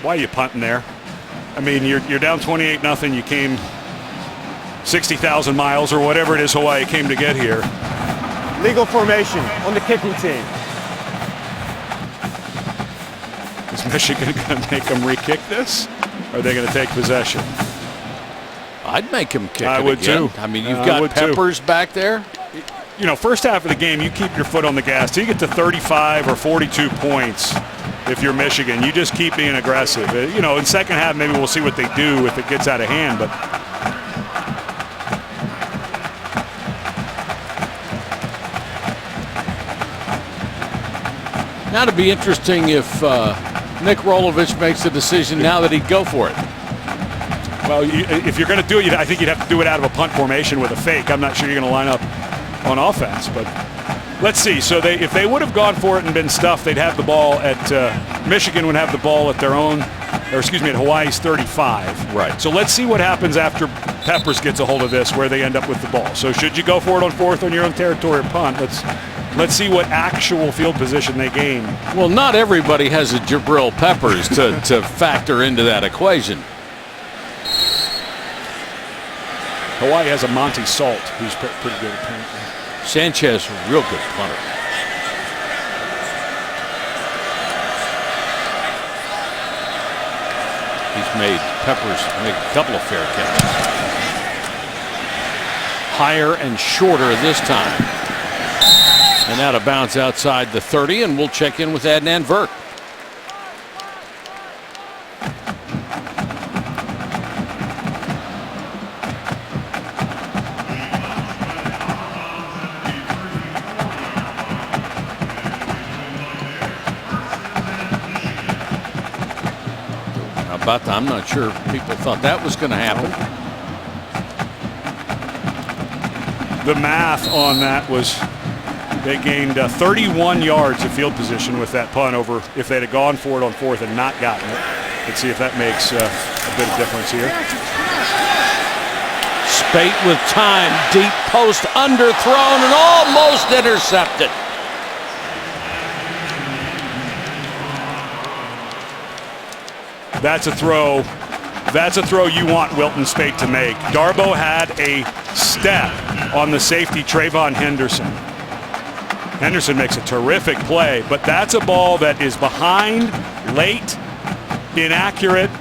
why are you punting there? I mean, you're down 28-0. You came 60,000 miles or whatever it is Hawaii came to get here. Legal formation on the kicking team. Is Michigan going to make them re-kick this? Or are they going to take possession? I'd make him kick I it would again. too. I mean, you've got Peppers back there. You know, first half of the game, you keep your foot on the gas. So you get to 35 or 42 points if you're Michigan. You just keep being aggressive. You know, in second half, maybe we'll see what they do if it gets out of hand. But now it'd be interesting if Nick Rolovich makes a decision now that he'd go for it. Well, if you're going to do it, I think you'd have to do it out of a punt formation with a fake. I'm not sure you're going to line up on offense, but let's see. So if they would have gone for it and been stuffed, they'd have the ball at Michigan would have the ball at their own, or excuse me, at Hawaii's 35. Right. So let's see what happens after Peppers gets a hold of this, where they end up with the ball. So should you go for it on fourth on your own territory or punt? Let's see what actual field position they gain. Well, not everybody has a Jabrill Peppers to factor into that equation. Hawaii has a Monty Salt, who's pretty good apparently. Sanchez, real good punter. He's made Peppers make a couple of fair catches. Higher and shorter this time. And out of bounds outside the 30, and we'll check in with Adnan Virk. I'm not sure people thought that was going to happen. The math on that was they gained 31 yards of field position with that punt over if they'd have gone for it on fourth and not gotten it. Let's see if that makes a bit of difference here. Spate with time, deep post underthrown and almost intercepted. That's a throw. That's a throw you want Wilton Spate to make. Darboh had a step on the safety Trayvon Henderson. Henderson makes a terrific play, but that's a ball that is behind, late, inaccurate,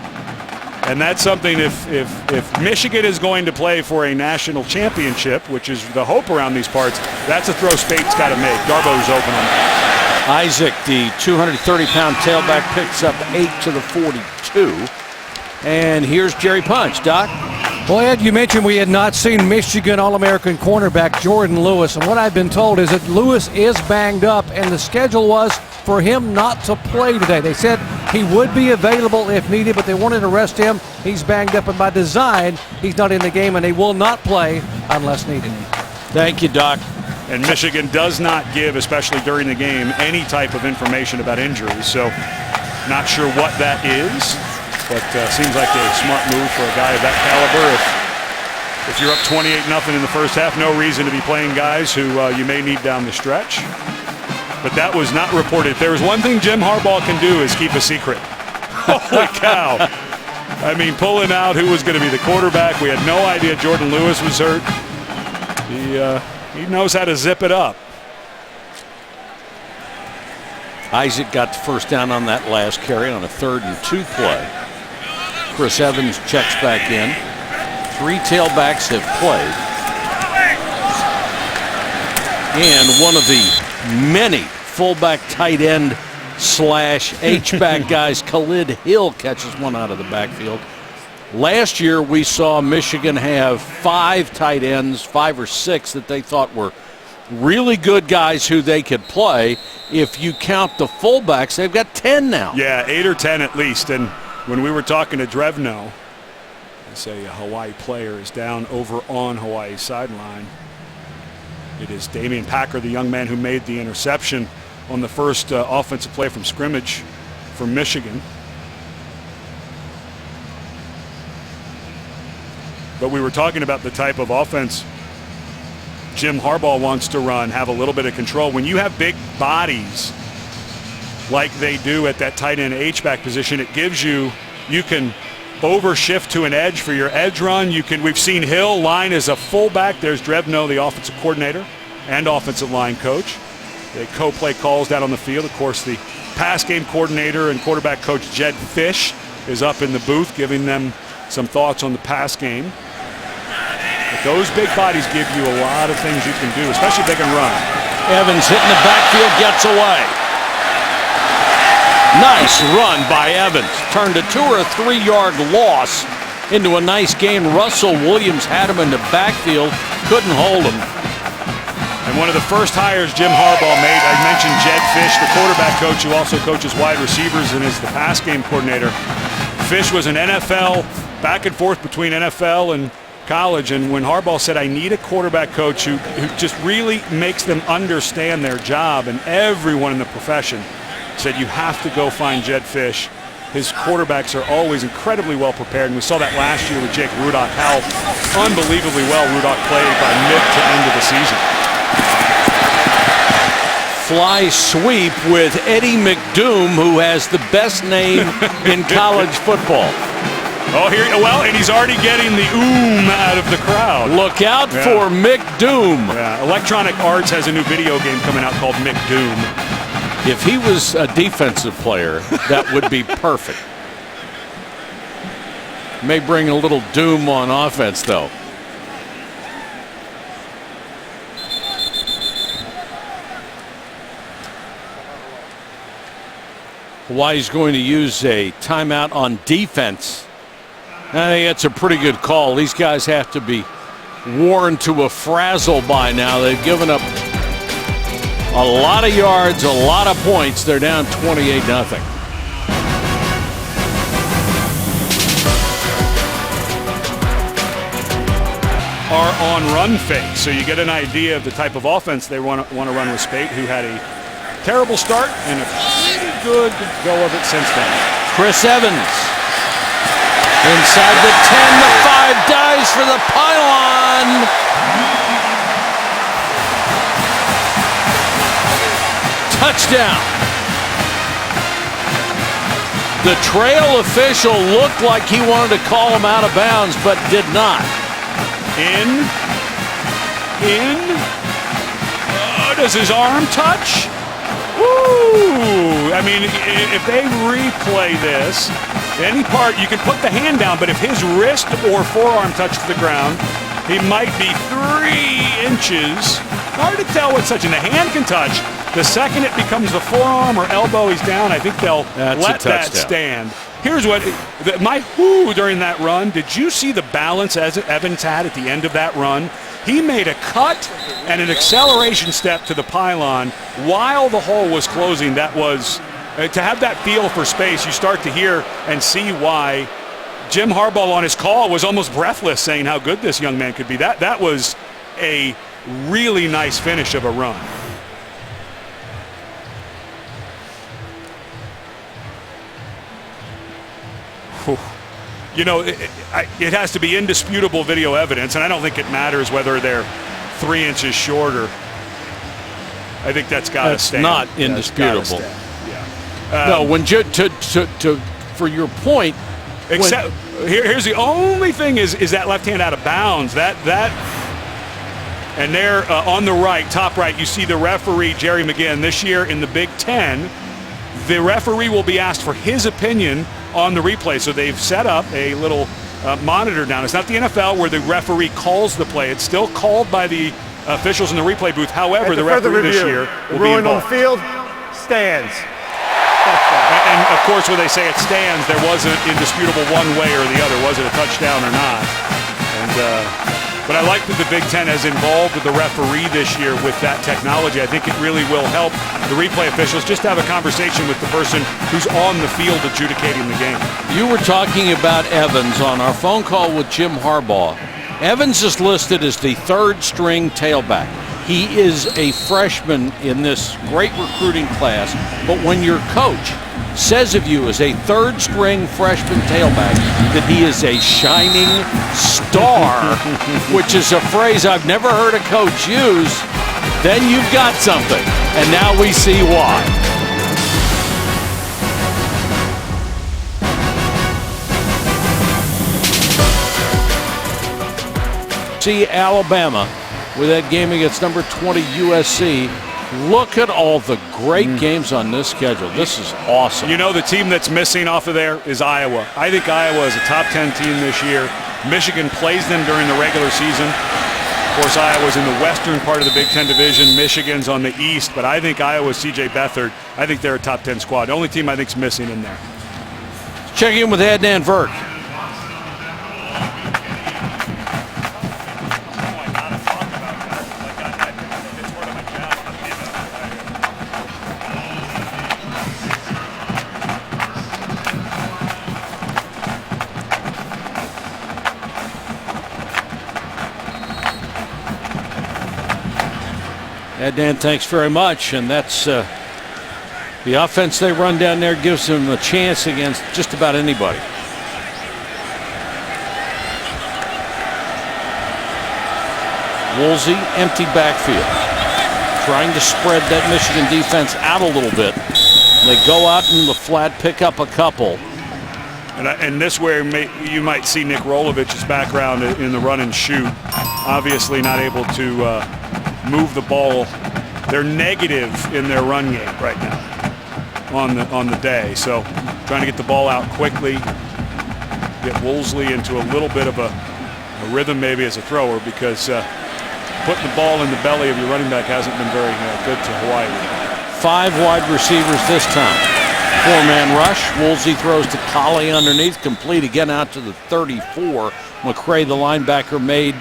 and that's something if Michigan is going to play for a national championship, which is the hope around these parts, that's a throw Spate's got to make. Darboh's open on that. Isaac, the 230-pound tailback, picks up 8 to the 42. And here's Jerry Punch. Doc? Well, Ed, you mentioned we had not seen Michigan All-American cornerback Jordan Lewis. And what I've been told is that Lewis is banged up, and the schedule was for him not to play today. They said he would be available if needed, but they wanted to rest him. He's banged up, and by design, he's not in the game, and he will not play unless needed. Thank you, Doc. And Michigan does not give, especially during the game, any type of information about injuries. So not sure what that is, but seems like a smart move for a guy of that caliber. If you're up 28-0 in the first half, no reason to be playing guys who you may need down the stretch. But that was not reported. If there was one thing Jim Harbaugh can do is keep a secret. Holy cow. I mean, pulling out who was going to be the quarterback. We had no idea Jordan Lewis was hurt. He knows how to zip it up. Isaac got the first down on that last carry on a 3rd and 2 play. Chris Evans checks back in. 3 tailbacks have played. And one of the many fullback tight end / H-back guys, Khalid Hill, catches one out of the backfield. Last year we saw Michigan have 5 tight ends, 5 or 6 that they thought were really good guys who they could play. If you count the fullbacks, they've got 10 now. Yeah, 8 or 10 at least. And when we were talking to Drevno, a Hawaii player is down over on Hawaii's sideline. It is Damian Packer, the young man who made the interception on the first offensive play from scrimmage for Michigan. But we were talking about the type of offense Jim Harbaugh wants to run, have a little bit of control. When you have big bodies like they do at that tight end H-back position, it gives you can overshift to an edge for your edge run. We've seen Hill line as a fullback. There's Drevno, the offensive coordinator and offensive line coach. They co-play calls down on the field. Of course, the pass game coordinator and quarterback coach Jed Fish is up in the booth giving them some thoughts on the pass game. But those big bodies give you a lot of things you can do, especially if they can run. Evans hitting the backfield, gets away. Nice run by Evans. Turned a 2 or 3 yard loss into a nice gain. Russell Williams had him in the backfield, couldn't hold him. And one of the first hires Jim Harbaugh made, I mentioned Jed Fish, the quarterback coach who also coaches wide receivers and is the pass game coordinator. Fish was an NFL, back and forth between NFL and college, and when Harbaugh said, I need a quarterback coach who just really makes them understand their job, and everyone in the profession said, you have to go find Jed Fish. His quarterbacks are always incredibly well prepared, and we saw that last year with Jake Rudock, how unbelievably well Rudock played by mid to end of the season. Fly sweep with Eddie McDoom, who has the best name in college football. Oh, and he's already getting the out of the crowd. Look out for McDoom. Yeah, Electronic Arts has a new video game coming out called McDoom. If he was a defensive player, that would be perfect. May bring a little doom on offense, though. Hawaii's going to use a timeout on defense. I think that's a pretty good call. These guys have to be worn to a frazzle by now. They've given up a lot of yards, a lot of points. They're down 28-0. Are on run fake, so you get an idea of the type of offense they want to run with Spate, who had a terrible start and a pretty good go of it since then. Chris Evans inside the 10, the 5 dives for the pylon. Touchdown. The trail official looked like he wanted to call him out of bounds, but did not. Does his arm touch? Woo! I mean, if they replay this, any part, you can put the hand down, but if his wrist or forearm touch to the ground, he might be 3 inches. Hard to tell what such, and the hand can touch. The second it becomes the forearm or elbow, he's down. I think they'll let that stand. Here's what my during that run. Did you see the balance as Evans had at the end of that run? He made a cut and an acceleration step to the pylon while the hole was closing. That was to have that feel for space. You start to hear and see why Jim Harbaugh on his call was almost breathless, saying how good this young man could be. That was a really nice finish of a run. Whew. You know, it has to be indisputable video evidence, and I don't think it matters whether they're 3 inches shorter. I think that's got to stand. Not indisputable. Yeah. No, when for your point. Except here's the only thing is that left hand out of bounds. That and there on the right, top right, you see the referee Jerry McGinn this year in the Big Ten. The referee will be asked for his opinion on the replay. So they've set up a little monitor down. It's not the NFL where the referee calls the play. It's still called by the officials in the replay booth. However, the referee this year will be involved. On the field stands. And of course, when they say it stands, there wasn't indisputable one way or the other. Was it a touchdown or not? But I like that the Big Ten has involved the referee this year with that technology. I think it really will help the replay officials just to have a conversation with the person who's on the field adjudicating the game. You were talking about Evans on our phone call with Jim Harbaugh. Evans is listed as the 3rd string tailback. He is a freshman in this great recruiting class, but when your coach says of you as a 3rd string freshman tailback that he is a shining star, which is a phrase I've never heard a coach use, then you've got something. And now we see why. See Alabama with that game against number 20 USC. Look at all the great games on this schedule. This is awesome. You know, the team that's missing off of there is Iowa. I think Iowa is a top 10 team this year. Michigan plays them during the regular season. Of course, Iowa's in the western part of the Big Ten division. Michigan's on the east, but I think Iowa's C.J. Beathard. I think they're a top 10 squad. The only team I think is missing in there. Check in with Adnan Virk. Dan, thanks very much. And that's the offense they run down there gives them a chance against just about anybody. Woolsey, empty backfield. Trying to spread that Michigan defense out a little bit. They go out in the flat, pick up a couple. And this where you might see Nick Rolovich's background in the run and shoot. Obviously not able to move the ball. They're negative in their run game right now on the day. So trying to get the ball out quickly, get Woolsey into a little bit of a rhythm maybe as a thrower, because putting the ball in the belly of your running back hasn't been very good to Hawaii. 5 wide receivers this time. 4-man rush. Woolsey throws to Colley underneath, complete again out to the 34. McCray, the linebacker, made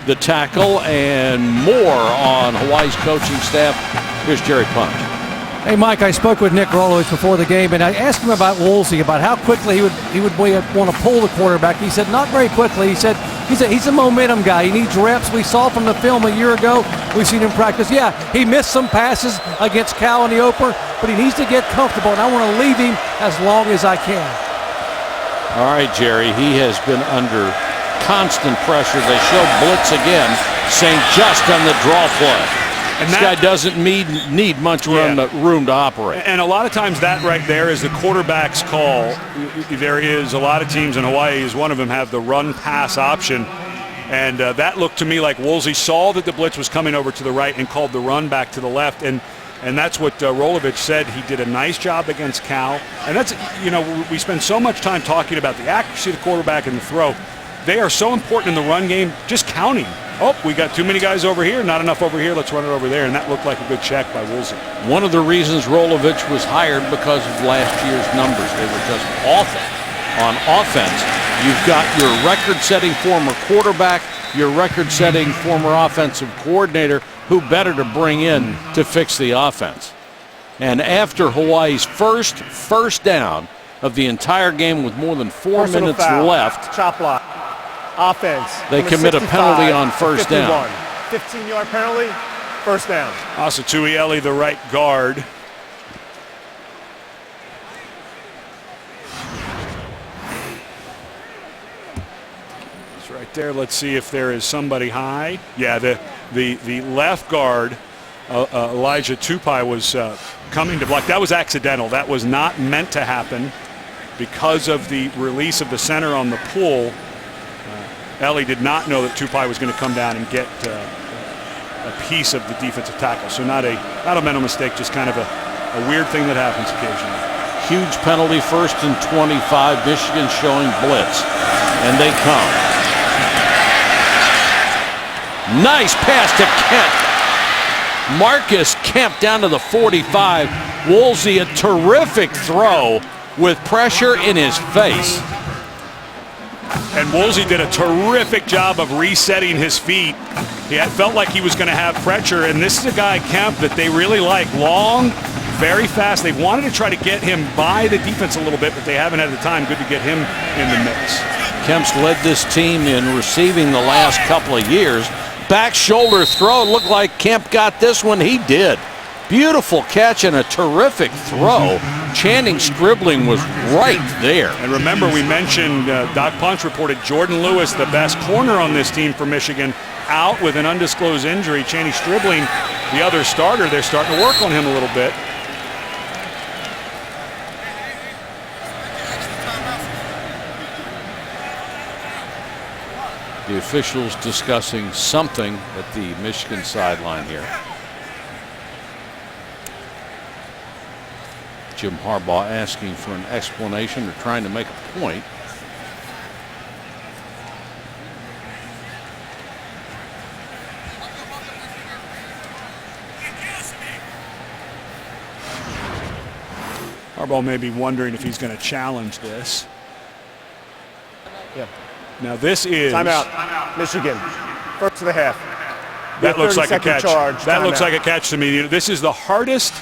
the tackle, and more on Hawaii's coaching staff. Here's Jerry Punch. Hey, Mike, I spoke with Nick Rolovich before the game, and I asked him about Woolsey, about how quickly he would want to pull the quarterback. He said not very quickly. He said he's a momentum guy. He needs reps. We saw from the film a year ago. We've seen him practice. Yeah, he missed some passes against Cal in the opener, but he needs to get comfortable, and I want to leave him as long as I can. All right, Jerry, he has been under constant pressure. They show blitz again. St. Just on the draw play. And this guy doesn't need much room to operate. And a lot of times that right there is the quarterback's call. There is a lot of teams, in Hawaii is one of them, have the run-pass option. And that looked to me like Woolsey saw that the blitz was coming over to the right and called the run back to the left. And that's what Rolovich said. He did a nice job against Cal. And that's, we spend so much time talking about the accuracy of the quarterback and the throw. They are so important in the run game, just counting. Oh, we got too many guys over here, not enough over here, let's run it over there. And that looked like a good check by Woolsey. One of the reasons Rolovich was hired because of last year's numbers. They were just awful on offense. You've got your record-setting former quarterback, your record-setting former offensive coordinator, who better to bring in to fix the offense. And after Hawaii's first down of the entire game with more than 4 minutes left, chop block. Offense. They commit a penalty on first down. 15-yard penalty, first down. Asatuieli, the right guard. It's right there. Let's see if there is somebody high. Yeah, the left guard, Elijah Tupai, was coming to block. That was accidental. That was not meant to happen because of the release of the center on the pull. Ellie did not know that Tupai was going to come down and get a piece of the defensive tackle. So not a mental mistake, just kind of a weird thing that happens occasionally. Huge penalty, 1st and 25. Michigan showing blitz, and they come. Nice pass to Kemp. Marcus Kemp down to the 45. Woolsey, a terrific throw with pressure in his face. And Woolsey did a terrific job of resetting his feet. He felt like he was going to have pressure, and this is a guy, Kemp, that they really like. Long, very fast. They wanted to try to get him by the defense a little bit, but they haven't had the time. Good to get him in the mix. Kemp's led this team in receiving the last couple of years. Back shoulder throw. Looked like Kemp got this one. He did. Beautiful catch and a terrific throw. Channing Stribling was right there. And remember, we mentioned Doc Punch reported Jordan Lewis, the best corner on this team for Michigan, out with an undisclosed injury. Channing Stribling, the other starter, they're starting to work on him a little bit. The officials discussing something at the Michigan sideline here. Jim Harbaugh asking for an explanation or trying to make a point. Harbaugh may be wondering if he's going to challenge this. Yeah. Now this is Timeout. Michigan. First of the half. That looks like a catch. Charge. That looks like a catch to me. This is the hardest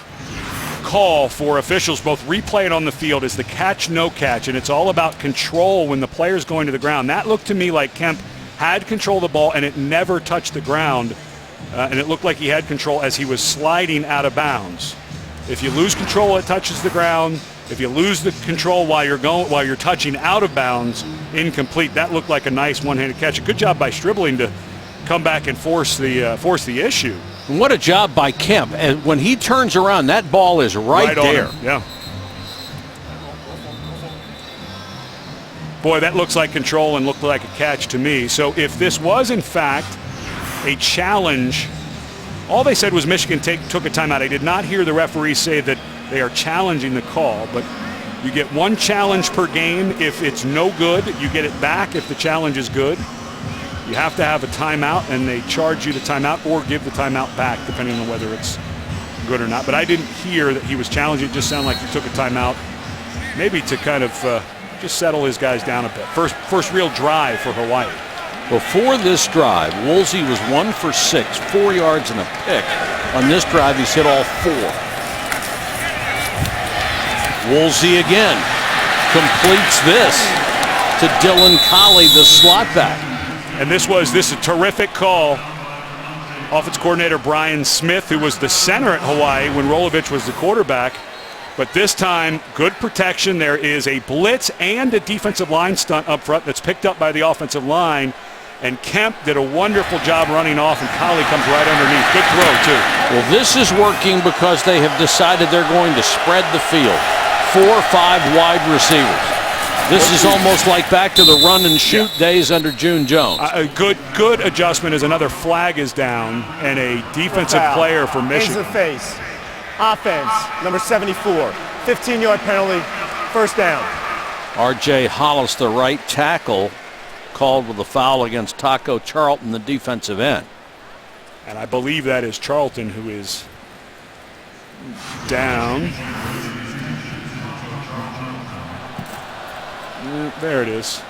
call for officials, both replay and on the field, is the catch, no catch, and it's all about control when the player's going to the ground. That looked to me like Kemp had control of the ball and it never touched the ground, and it looked like he had control as he was sliding out of bounds. If you lose control, it touches the ground. If you lose the control while you're touching out of bounds, incomplete. That looked like a nice one-handed catch. A good job by Stribling to come back and force the issue. And what a job by Kemp. And when he turns around, that ball is right there. Yeah. Boy, that looks like control and looked like a catch to me. So if this was, in fact, a challenge, all they said was Michigan took a timeout. I did not hear the referee say that they are challenging the call, but you get one challenge per game. If it's no good, you get it back if the challenge is good. You have to have a timeout, and they charge you the timeout or give the timeout back, depending on whether it's good or not. But I didn't hear that he was challenging. It just sounded like he took a timeout, maybe to kind of just settle his guys down a bit. First real drive for Hawaii. Before this drive, Woolsey was 1 for 6, 4 yards and a pick. On this drive, he's hit all 4. Woolsey again completes this to Dylan Colley, the slot back. And this is a terrific call. Offense coordinator Brian Smith, who was the center at Hawaii when Rolovich was the quarterback. But this time, good protection. There is a blitz and a defensive line stunt up front that's picked up by the offensive line. And Kemp did a wonderful job running off, and Colley comes right underneath. Good throw, too. Well, this is working because they have decided they're going to spread the field. 4 or 5 wide receivers. This is almost like back to the run and shoot days under June Jones. A good adjustment as another flag is down and a defensive player for Michigan. Hands in the face. Offense, number 74. 15-yard penalty, first down. R.J. Hollis, the right tackle, called with a foul against Taco Charlton, the defensive end. And I believe that is Charlton, who is down. There it is.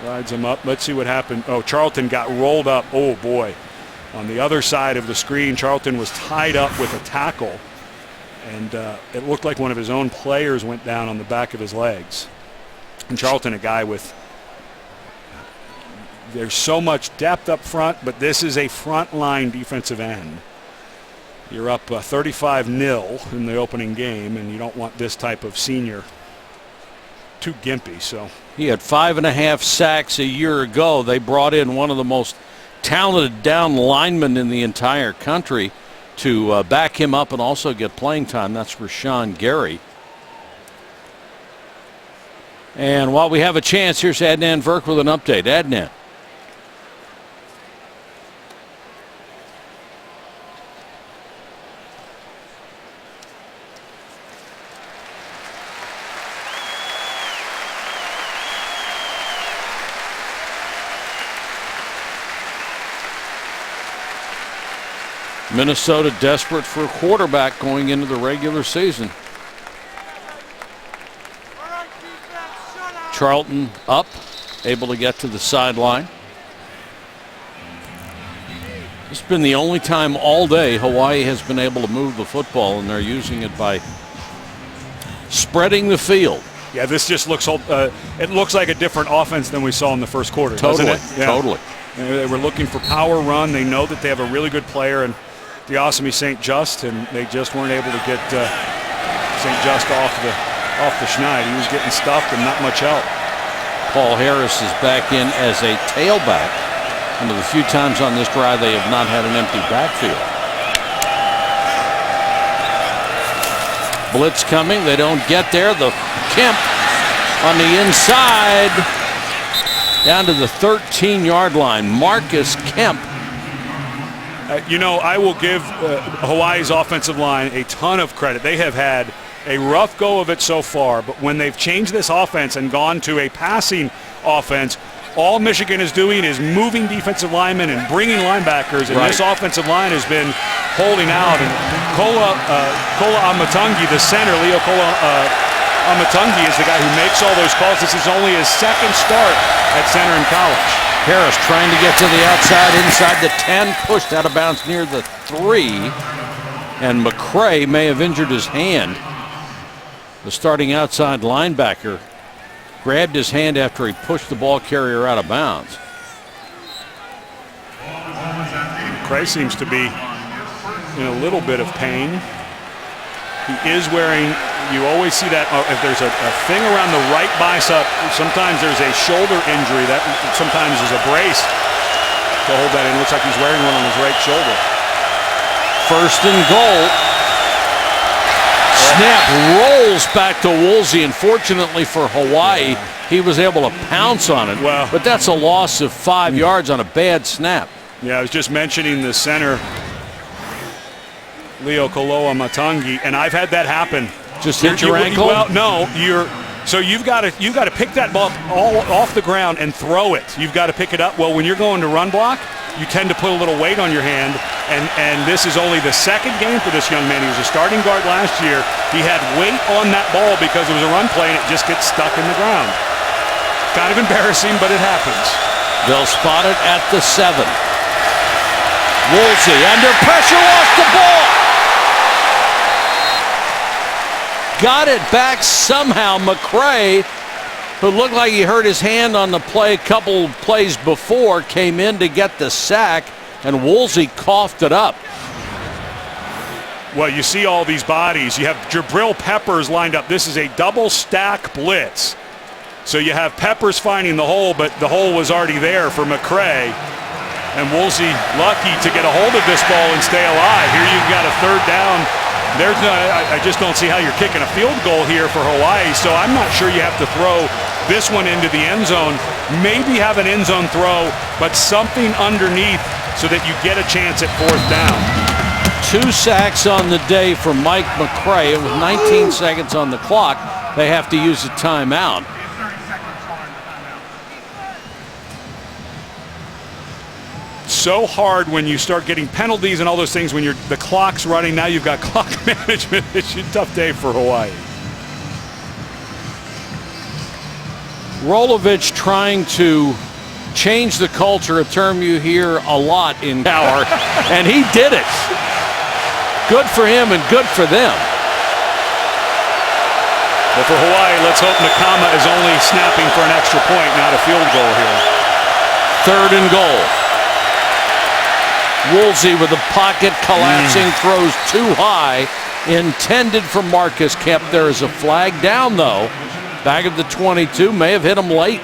Rides him up. Let's see what happened. Oh, Charlton got rolled up. Oh, boy. On the other side of the screen, Charlton was tied up with a tackle. And it looked like one of his own players went down on the back of his legs. And Charlton, a guy with There's so much depth up front, but this is a front-line defensive end. You're up 35-0 in the opening game, and you don't want this type of senior too gimpy. So he had 5.5 sacks a year ago. They brought in one of the most talented down linemen in the entire country to back him up and also get playing time. That's Rashawn Gary. And while we have a chance, here's Adnan Virk with an update. Adnan. Minnesota desperate for a quarterback going into the regular season. Charlton up, able to get to the sideline. This has been the only time all day Hawaii has been able to move the football, and they're using it by spreading the field. Yeah, this just looks it looks like a different offense than we saw in the first quarter, doesn't it? Yeah. Totally. They were looking for power run. They know that they have a really good player in Diosemy St. Just, and they just weren't able to get St. Just off the schneid. He was getting stuffed and not much help. Paul Harris is back in as a tailback. One of the few times on this drive they have not had an empty backfield. Blitz coming. They don't get there. The Kemp on the inside down to the 13-yard line. Marcus Kemp. I will give Hawaii's offensive line a ton of credit. They have had a rough go of it so far, but when they've changed this offense and gone to a passing offense, all Michigan is doing is moving defensive linemen and bringing linebackers, and this offensive line has been holding out. And Kola Amatungi, the center, Leo Kola Amatungi, is the guy who makes all those calls. This is only his second start at center in college. Harris trying to get to the outside, inside the 10, pushed out of bounds near the 3, and McCray may have injured his hand. The starting outside linebacker grabbed his hand after he pushed the ball carrier out of bounds. McCray seems to be in a little bit of pain. He is wearing, you always see that if there's a thing around the right bicep, sometimes there's a shoulder injury that sometimes is a brace to hold that in. Looks like he's wearing one on his right shoulder. First and goal. Snap rolls back to Woolsey, and fortunately for Hawaii, he was able to pounce on it. Well, but that's a loss of 5 yards on a bad snap. Yeah, I was just mentioning the center, Leo Koloa Matangi, and I've had that happen. Just hit your ankle? Well, no, you've got to pick that ball all off the ground and throw it. You've got to pick it up. Well, when you're going to run block, you tend to put a little weight on your hand, and this is only the second game for this young man. He was a starting guard last year. He had weight on that ball because it was a run play, and it just gets stuck in the ground. Kind of embarrassing, but it happens. They'll spot it at the 7. Woolsey under pressure, lost the ball. Got it back somehow. McCray, who looked like he hurt his hand on the play a couple plays before, came in to get the sack, and Woolsey coughed it up. Well, you see all these bodies. You have Jabrill Peppers lined up. This is a double stack blitz. So you have Peppers finding the hole, but the hole was already there for McCray. And Woolsey lucky to get a hold of this ball and stay alive. Here you've got a third down. I just don't see how you're kicking a field goal here for Hawaii, so I'm not sure you have to throw this one into the end zone. Maybe have an end zone throw, but something underneath so that you get a chance at 4th down. 2 sacks on the day for Mike McCray. With 19 seconds on the clock, they have to use a timeout. So hard when you start getting penalties and all those things when the clock's running. Now you've got clock management. It's a tough day for Hawaii. Rolovich trying to change the culture, a term you hear a lot in power, and he did it. Good for him and good for them. Well, for Hawaii, let's hope Nakama is only snapping for an extra point, not a field goal here. 3rd and goal. Woolsey with the pocket collapsing, throws too high. Intended for Marcus Kemp. There is a flag down, though. Back at the 22, may have hit him late.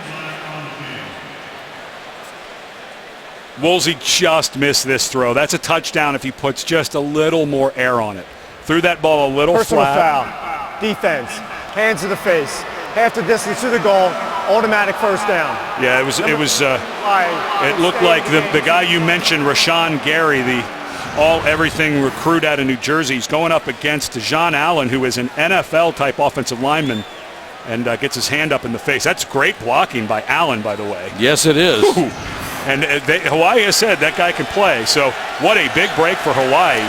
Woolsey just missed this throw. That's a touchdown if he puts just a little more air on it. Threw that ball a little Personal flat. foul. Defense. Hands to the face. Half the distance to the goal. Automatic first down. Yeah, it looked like the guy you mentioned, Rashawn Gary, the all-everything recruit out of New Jersey. He's going up against John Allen, who is an NFL-type offensive lineman, and gets his hand up in the face. That's great blocking by Allen, by the way. Yes, it is. Ooh. And Hawaii has said that guy can play. So what a big break for Hawaii.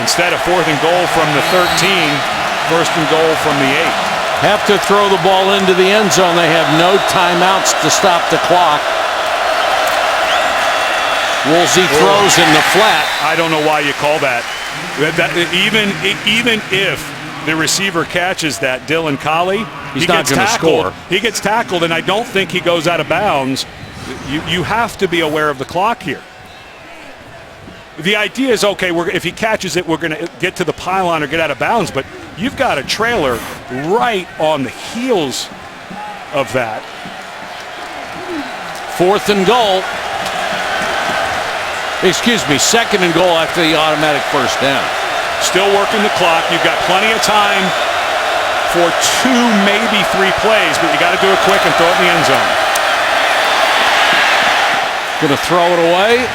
Instead of 4th and goal from the 13, 1st and goal from the 8. Have to throw the ball into the end zone. They have no timeouts to stop the clock. Woolsey throws in the flat. I don't know why you call that. Even if the receiver catches that, Dylan Collie, he's not going to score. He gets tackled, and I don't think he goes out of bounds. You have to be aware of the clock here. The idea is, okay, if he catches it, we're going to get to the pylon or get out of bounds, but you've got a trailer right on the heels of that. 4th and goal. Excuse me, 2nd and goal after the automatic first down. Still working the clock. You've got plenty of time for 2, maybe 3 plays, but you got to do it quick and throw it in the end zone. Going to throw it away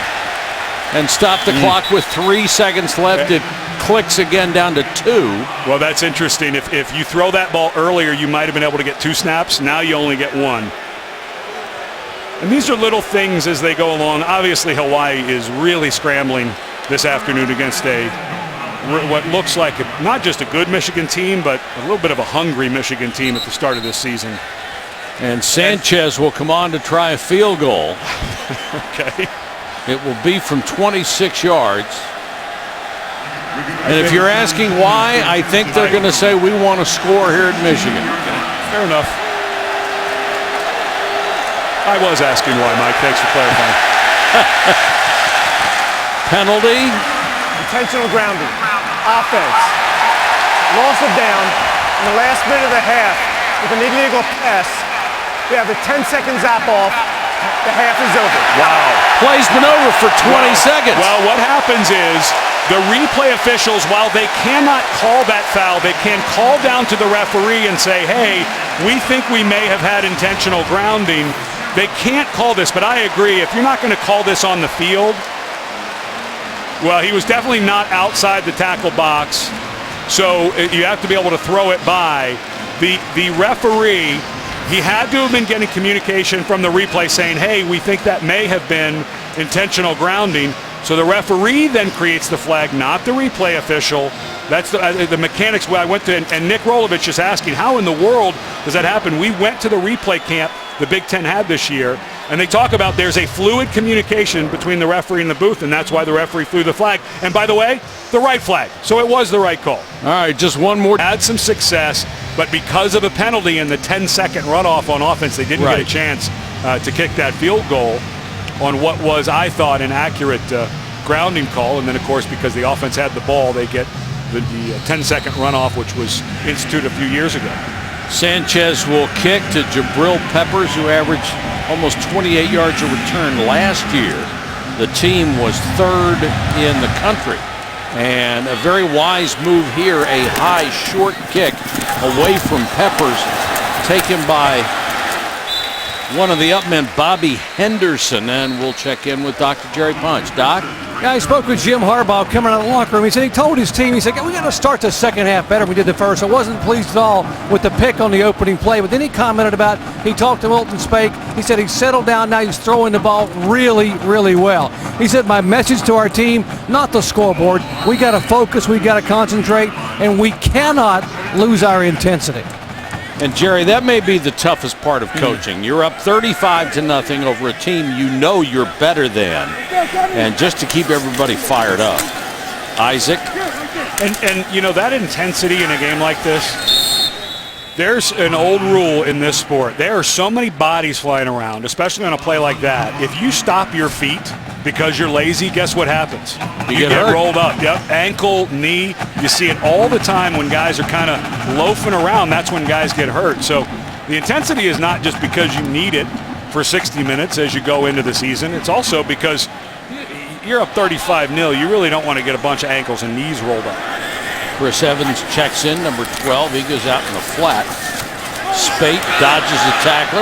and stop the clock with 3 seconds left. It clicks again down to 2. Well, that's interesting. If you throw that ball earlier, you might have been able to get 2 snaps. Now you only get 1. And these are little things as they go along. Obviously, Hawaii is really scrambling this afternoon against what looks like not just a good Michigan team, but a little bit of a hungry Michigan team at the start of this season. And Sanchez will come on to try a field goal. Okay. It will be from 26 yards. And if you're asking why, I think they're going to say we want to score here at Michigan. Fair enough. I was asking why, Mike. Thanks for clarifying. Penalty. Intentional grounding. Offense. Loss of down in the last minute of the half with an illegal pass. We have a 10-second zap off. The half is over. Wow. Play's been over for 20 seconds. Well, what happens is the replay officials, while they cannot call that foul, they can call down to the referee and say, hey, we think we may have had intentional grounding. They can't call this, but I agree. If you're not going to call this on the field, well, he was definitely not outside the tackle box, so you have to be able to throw it by. The referee, he had to have been getting communication from the replay saying, hey, we think that may have been intentional grounding. So the referee then creates the flag, not the replay official. That's the mechanics. Where I went to, and Nick Rolovich is asking, how in the world does that happen? We went to the replay camp the Big Ten had this year, and they talk about there's a fluid communication between the referee and the booth, and that's why the referee flew the flag. And by the way, the right flag. So it was the right call. All right, just one more. Had some success, but because of a penalty and the 10-second runoff on offense, they didn't get a chance to kick that field goal on what was, I thought, an accurate grounding call. And then, of course, because the offense had the ball, they get the 10-second runoff, which was instituted a few years ago. Sanchez will kick to Jabrill Peppers, who averaged almost 28 yards a return last year. The team was 3rd in the country. And a very wise move here, a high, short kick away from Peppers, taken by one of the upmen, Bobby Henderson. And we'll check in with Dr. Jerry Punch. Doc? Yeah, I spoke with Jim Harbaugh coming out of the locker room. He said he told his team, he said, we got to start the second half better than we did the first. I wasn't pleased at all with the pick on the opening play, but then he commented about, he talked to Milton Spake. He said he's settled down now. He's throwing the ball really, really well. He said, my message to our team, not the scoreboard. We got to focus. We got to concentrate, and we cannot lose our intensity. And Jerry, that may be the toughest part of coaching. You're up 35-0 over a team you know you're better than, and just to keep everybody fired up. Isaac? And you know, that intensity in a game like this, There's an old rule in this sport. There are so many bodies flying around, especially on a play like that. If you stop your feet because you're lazy, guess what happens? You get hurt. rolled up. Yep, ankle, knee. You see it all the time when guys are kind of loafing around. That's when guys get hurt. So the intensity is not just because you need it for 60 minutes as you go into the season. It's also because you're up 35-0. You really don't want to get a bunch of ankles and knees rolled up. Chris Evans checks in, number 12. He goes out in the flat. Spate dodges the tackler.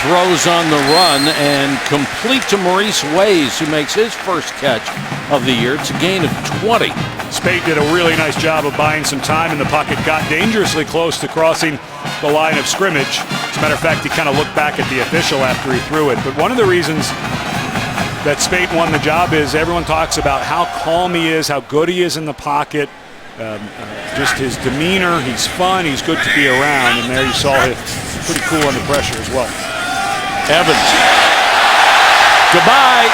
Throws on the run and complete to Maurice Ways, who makes his first catch of the year. It's a gain of 20. Spate did a really nice job of buying some time in the pocket, got dangerously close to crossing the line of scrimmage. As a matter of fact, he kind of looked back at the official after he threw it. But one of the reasons that Spate won the job is everyone talks about how calm he is, how good he is in the pocket, just his demeanor. He's fun, he's good to be around, and there you saw him pretty cool under pressure as well. Evans. Goodbye.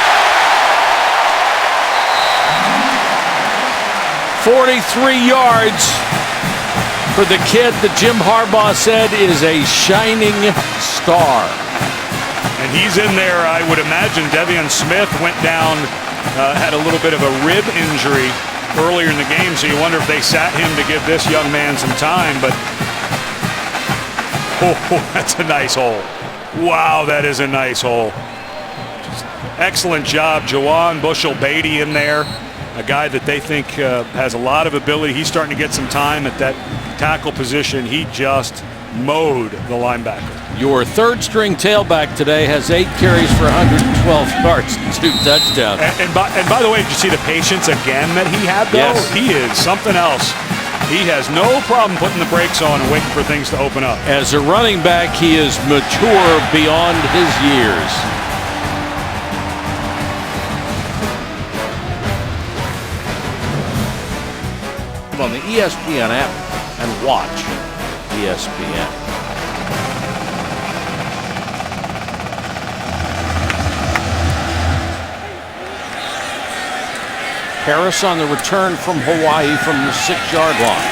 43 yards for the kid that Jim Harbaugh said is a shining star. And he's in there, I would imagine. Devion Smith went down, had a little bit of a rib injury earlier in the game, so you wonder if they sat him to give this young man some time. But, that's a nice hole. Wow, that is a nice hole. Just excellent job. Jawan Bushell-Beatty in there, a guy that they think has a lot of ability. He's starting to get some time at that tackle position. He just mowed the linebacker. Your third-string tailback today has 8 carries for 112 yards and 2 touchdowns. And by the way, did you see the patience again that he had, though? Yes. He is something else. He has no problem putting the brakes on and waiting for things to open up. As a running back, he is mature beyond his years. On the ESPN app and watch ESPN. Harris on the return from Hawaii from the 6-yard line.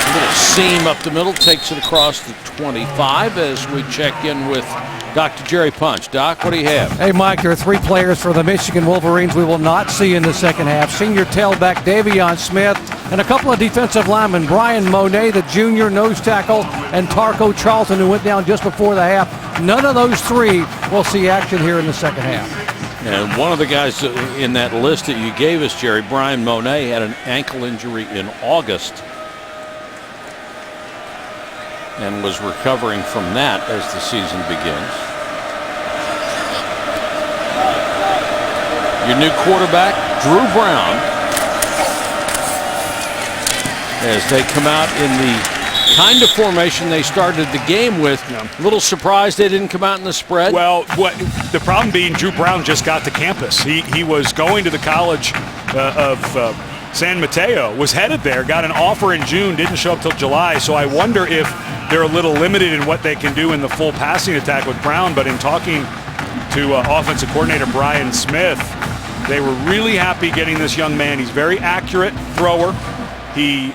A little seam up the middle, takes it across the 25 as we check in with Dr. Jerry Punch. Doc, what do you have? Hey, Mike, there are 3 players for the Michigan Wolverines we will not see in the second half. Senior tailback Devion Smith and a couple of defensive linemen, Brian Monet, the junior nose tackle, and Tarko Charlton, who went down just before the half. None of those 3 will see action here in the second half. And one of the guys in that list that you gave us, Jerry, Brian Monet, had an ankle injury in August and was recovering from that as the season begins. Your new quarterback, Drew Brown, as they come out in the kind of formation they started the game with. A little surprised they didn't come out in the spread. Well, the problem being Drew Brown just got to campus. He was going to the College of San Mateo, was headed there, got an offer in June, didn't show up till July. So I wonder if they're a little limited in what they can do in the full passing attack with Brown. But in talking to offensive coordinator Brian Smith, they were really happy getting this young man. He's very accurate thrower. He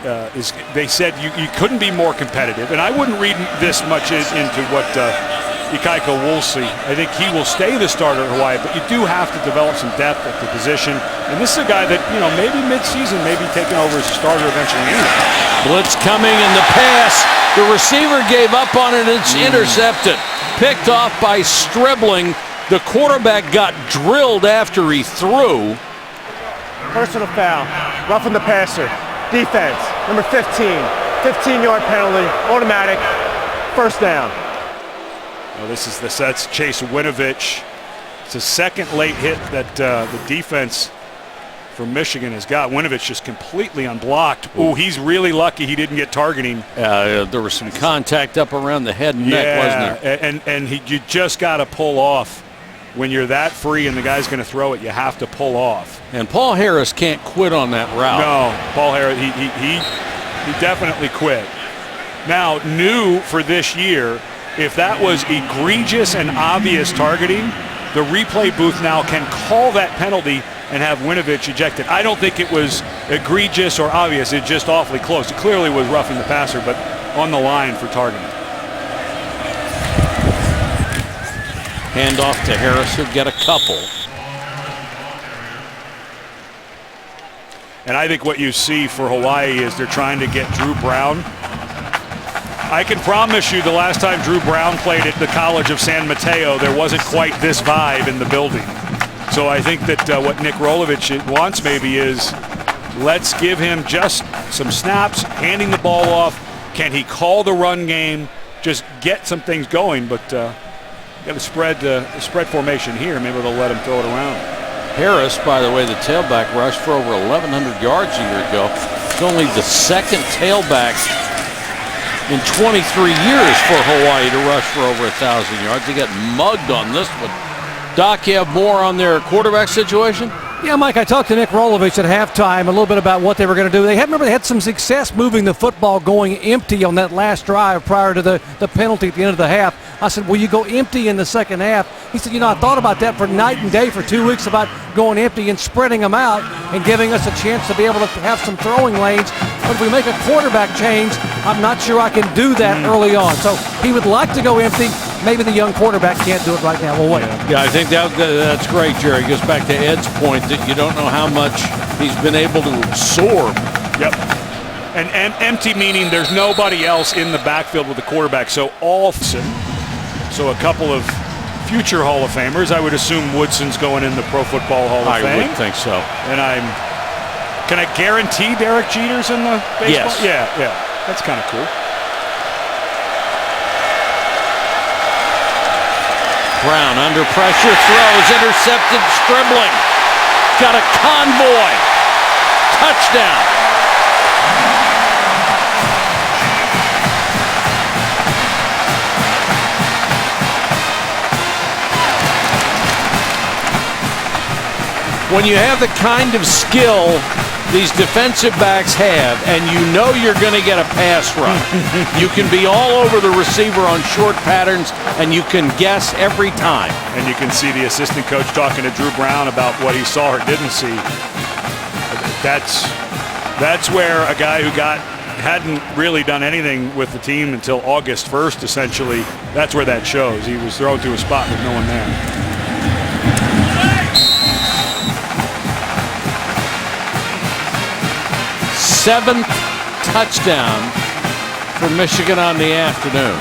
they said you couldn't be more competitive. And I wouldn't read this much into what Ikaika Woolsey. I think he will stay the starter at Hawaii, but you do have to develop some depth at the position. And this is a guy that, maybe midseason, maybe taking over as a starter eventually anyway. Blitz coming in the pass. The receiver gave up on it. It's intercepted. Picked off by Stribling. The quarterback got drilled after he threw. Personal foul. Roughing the passer. Defense, number 15. 15-yard penalty, automatic, first down. Well, that's Chase Winovich. It's a second late hit that the defense from Michigan has got. Winovich just completely unblocked. Ooh, he's really lucky he didn't get targeting. There was some contact up around the head and neck, wasn't there? And you just got to pull off. When you're that free and the guy's going to throw it, you have to pull off. And Paul Harris can't quit on that route. No, Paul Harris, he definitely quit. Now, new for this year, if that was egregious and obvious targeting, the replay booth now can call that penalty and have Winovich ejected. I don't think it was egregious or obvious. It's just awfully close. It clearly was roughing the passer, but on the line for targeting. Hand off to Harris, who'll get a couple. And I think what you see for Hawaii is they're trying to get Drew Brown. I can promise you the last time Drew Brown played at the College of San Mateo, there wasn't quite this vibe in the building. So I think that what Nick Rolovich wants maybe is let's give him just some snaps, handing the ball off. Can he call the run game? Just get some things going. But got the spread formation here. Maybe they'll let him throw it around. Harris, by the way, the tailback rushed for over 1,100 yards a year ago. It's only the second tailback in 23 years for Hawaii to rush for over 1,000 yards. They got mugged on this one. Doc, you have more on their quarterback situation? Yeah, Mike, I talked to Nick Rolovich at halftime a little bit about what they were going to do. They had some success moving the football going empty on that last drive prior to the penalty at the end of the half. I said, will you go empty in the second half? He said, I thought about that for night and day for 2 weeks about going empty and spreading them out and giving us a chance to be able to have some throwing lanes. But if we make a quarterback change, I'm not sure I can do that early on. So he would like to go empty. Maybe the young quarterback can't do it right now. We'll wait. Yeah, I think that's great, Jerry. It goes back to Ed's point that you don't know how much he's been able to absorb. Yep. And empty meaning there's nobody else in the backfield with the quarterback. So a couple of future Hall of Famers. I would assume Woodson's going in the Pro Football Hall of Fame. I would think so. And can I guarantee Derek Jeter's in the baseball? Yes. Yeah. That's kind of cool. Brown under pressure, throws, intercepted, scribbling. Got a convoy. Touchdown. When you have the kind of skill these defensive backs have, and you know you're going to get a pass run, you can be all over the receiver on short patterns, and you can guess every time. And you can see the assistant coach talking to Drew Brown about what he saw or didn't see. That's where a guy who hadn't really done anything with the team until August 1st, essentially, that's where that shows. He was thrown to a spot with no one there. Seventh touchdown for Michigan on the afternoon.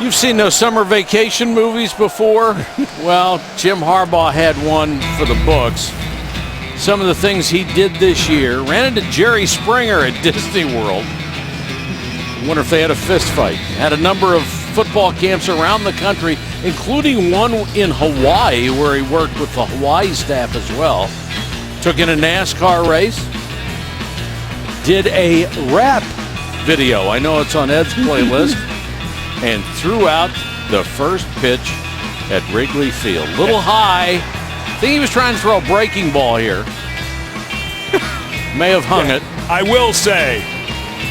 You've seen those summer vacation movies before? Well, Jim Harbaugh had one for the books. Some of the things he did this year. Ran into Jerry Springer at Disney World. Wonder if they had a fist fight. Had a number of football camps around the country, including one in Hawaii where he worked with the Hawaii staff as well. Took in a NASCAR race. Did a rap video. I know it's on Ed's playlist. And threw out the first pitch at Wrigley Field. Little high. I think he was trying to throw a breaking ball here. May have hung it. I will say,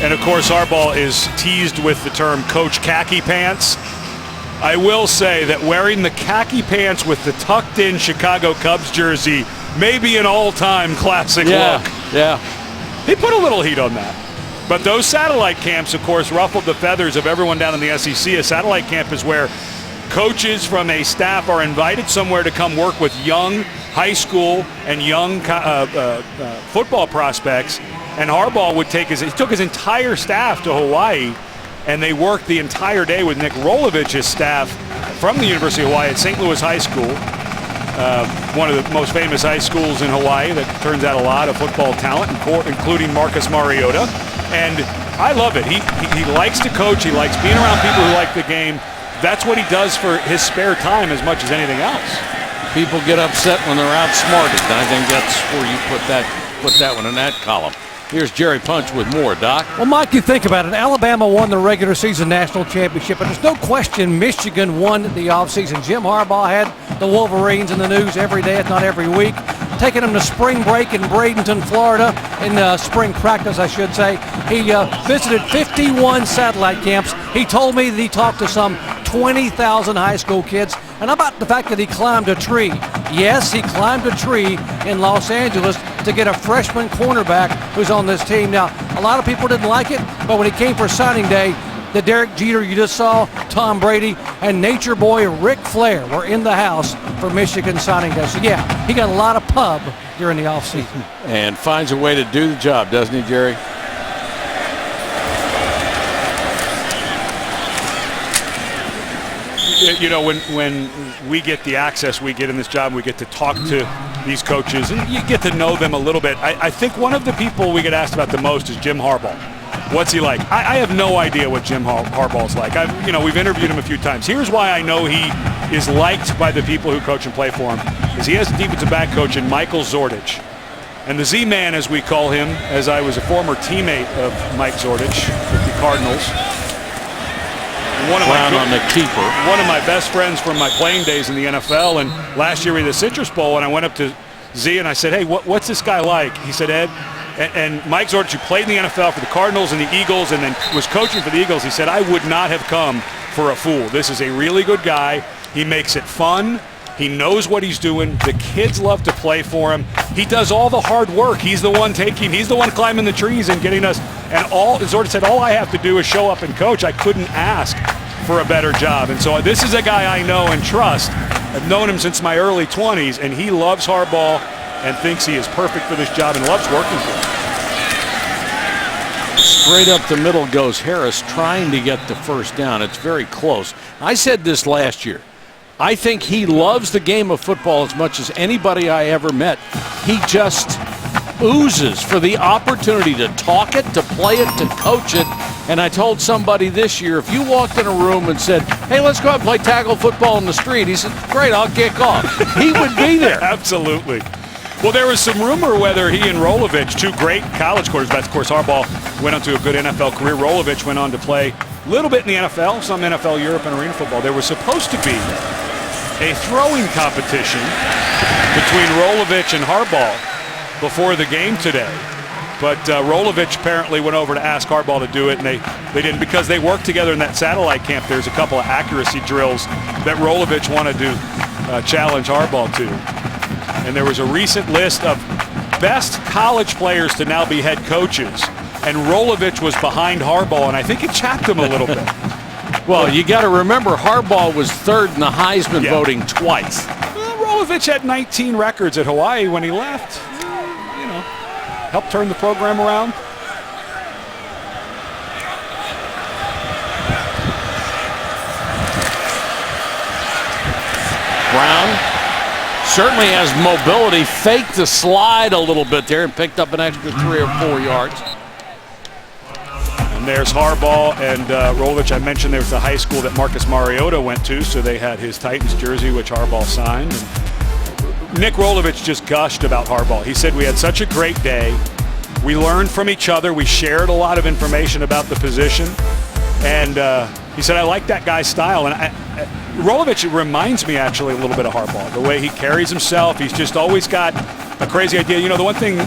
and of course Harbaugh is teased with the term Coach Khaki Pants. I will say that wearing the khaki pants with the tucked-in Chicago Cubs jersey may be an all-time classic look. Yeah. He put a little heat on that. But those satellite camps, of course, ruffled the feathers of everyone down in the SEC. A satellite camp is where coaches from a staff are invited somewhere to come work with young high school and young football prospects. And Harbaugh he took his entire staff to Hawaii, and they worked the entire day with Nick Rolovich's staff from the University of Hawaii at St. Louis High School, one of the most famous high schools in Hawaii that turns out a lot of football talent, including Marcus Mariota. And I love it. He likes to coach. He likes being around people who like the game. That's what he does for his spare time as much as anything else. People get upset when they're outsmarted. And I think that's where you put that one in that column. Here's Jerry Punch with more, Doc. Well, Mike, you think about it. Alabama won the regular season national championship, but there's no question Michigan won the offseason. Jim Harbaugh had the Wolverines in the news every day, if not every week. taking him to spring break in Bradenton, Florida, in spring practice, I should say. He visited 51 satellite camps. He told me that he talked to some 20,000 high school kids. And how about the fact that he climbed a tree? Yes, he climbed a tree in Los Angeles to get a freshman cornerback who's on this team. Now, a lot of people didn't like it, but when he came for signing day, the Derek Jeter you just saw, Tom Brady, and nature boy Ric Flair were in the house for Michigan signing day. So, yeah, he got a lot of pub during the offseason. And finds a way to do the job, doesn't he, Jerry? You know, when we get the access we get in this job, we get to talk to these coaches, and you get to know them a little bit. I think one of the people we get asked about the most is Jim Harbaugh. What's he like? I have no idea what Jim Harbaugh's like. We've interviewed him a few times. Here's why I know he is liked by the people who coach and play for him, is he has a defensive back coach in Michael Zordich. And the Z-Man, as we call him, as I was a former teammate of Mike Zordich with the Cardinals. One of my best friends from my playing days in the NFL. And last year we had the Citrus Bowl, and I went up to Z and I said, hey, what's this guy like? He said, Ed, and Mike Zordich, who played in the NFL for the Cardinals and the Eagles and then was coaching for the Eagles, he said, I would not have come for a fool. This is a really good guy. He makes it fun. He knows what he's doing. The kids love to play for him. He does all the hard work. He's the one climbing the trees and getting us. And Zordich said, all I have to do is show up and coach. I couldn't ask for a better job. And so this is a guy I know and trust. I've known him since my early 20s, and he loves Harbaugh and thinks he is perfect for this job and loves working for him. Straight up the middle goes Harris, trying to get the first down. It's very close. I said this last year. I think he loves the game of football as much as anybody I ever met. He just oozes for the opportunity to talk it, to play it, to coach it. And I told somebody this year, if you walked in a room and said, hey, let's go out and play tackle football in the street, he said, great, I'll kick off. He would be there. Absolutely. Well, there was some rumor whether he and Rolovich, two great college quarterbacks. Of course, Harbaugh went on to a good NFL career. Rolovich went on to play a little bit in the NFL, some NFL Europe and arena football. There was supposed to be a throwing competition between Rolovich and Harbaugh before the game today. But Rolovich apparently went over to ask Harbaugh to do it, and they didn't, because they worked together in that satellite camp. There's a couple of accuracy drills that Rolovich wanted to challenge Harbaugh to. And there was a recent list of best college players to now be head coaches, and Rolovich was behind Harbaugh, and I think it chapped him a little bit. Well, you got to remember, Harbaugh was third in the Heisman voting twice. Well, Rolovich had 19 records at Hawaii when he left. Helped turn the program around. Brown certainly has mobility, faked the slide a little bit there and picked up an extra 3 or 4 yards. And there's Harbaugh and Rolovich. I mentioned there was the high school that Marcus Mariota went to, so they had his Titans jersey, which Harbaugh signed. And Nick Rolovich just gushed about Harbaugh. He said, we had such a great day. We learned from each other. We shared a lot of information about the position. And he said, I like that guy's style. And Rolovich reminds me actually a little bit of Harbaugh. The way he carries himself, he's just always got a crazy idea. You know, the one thing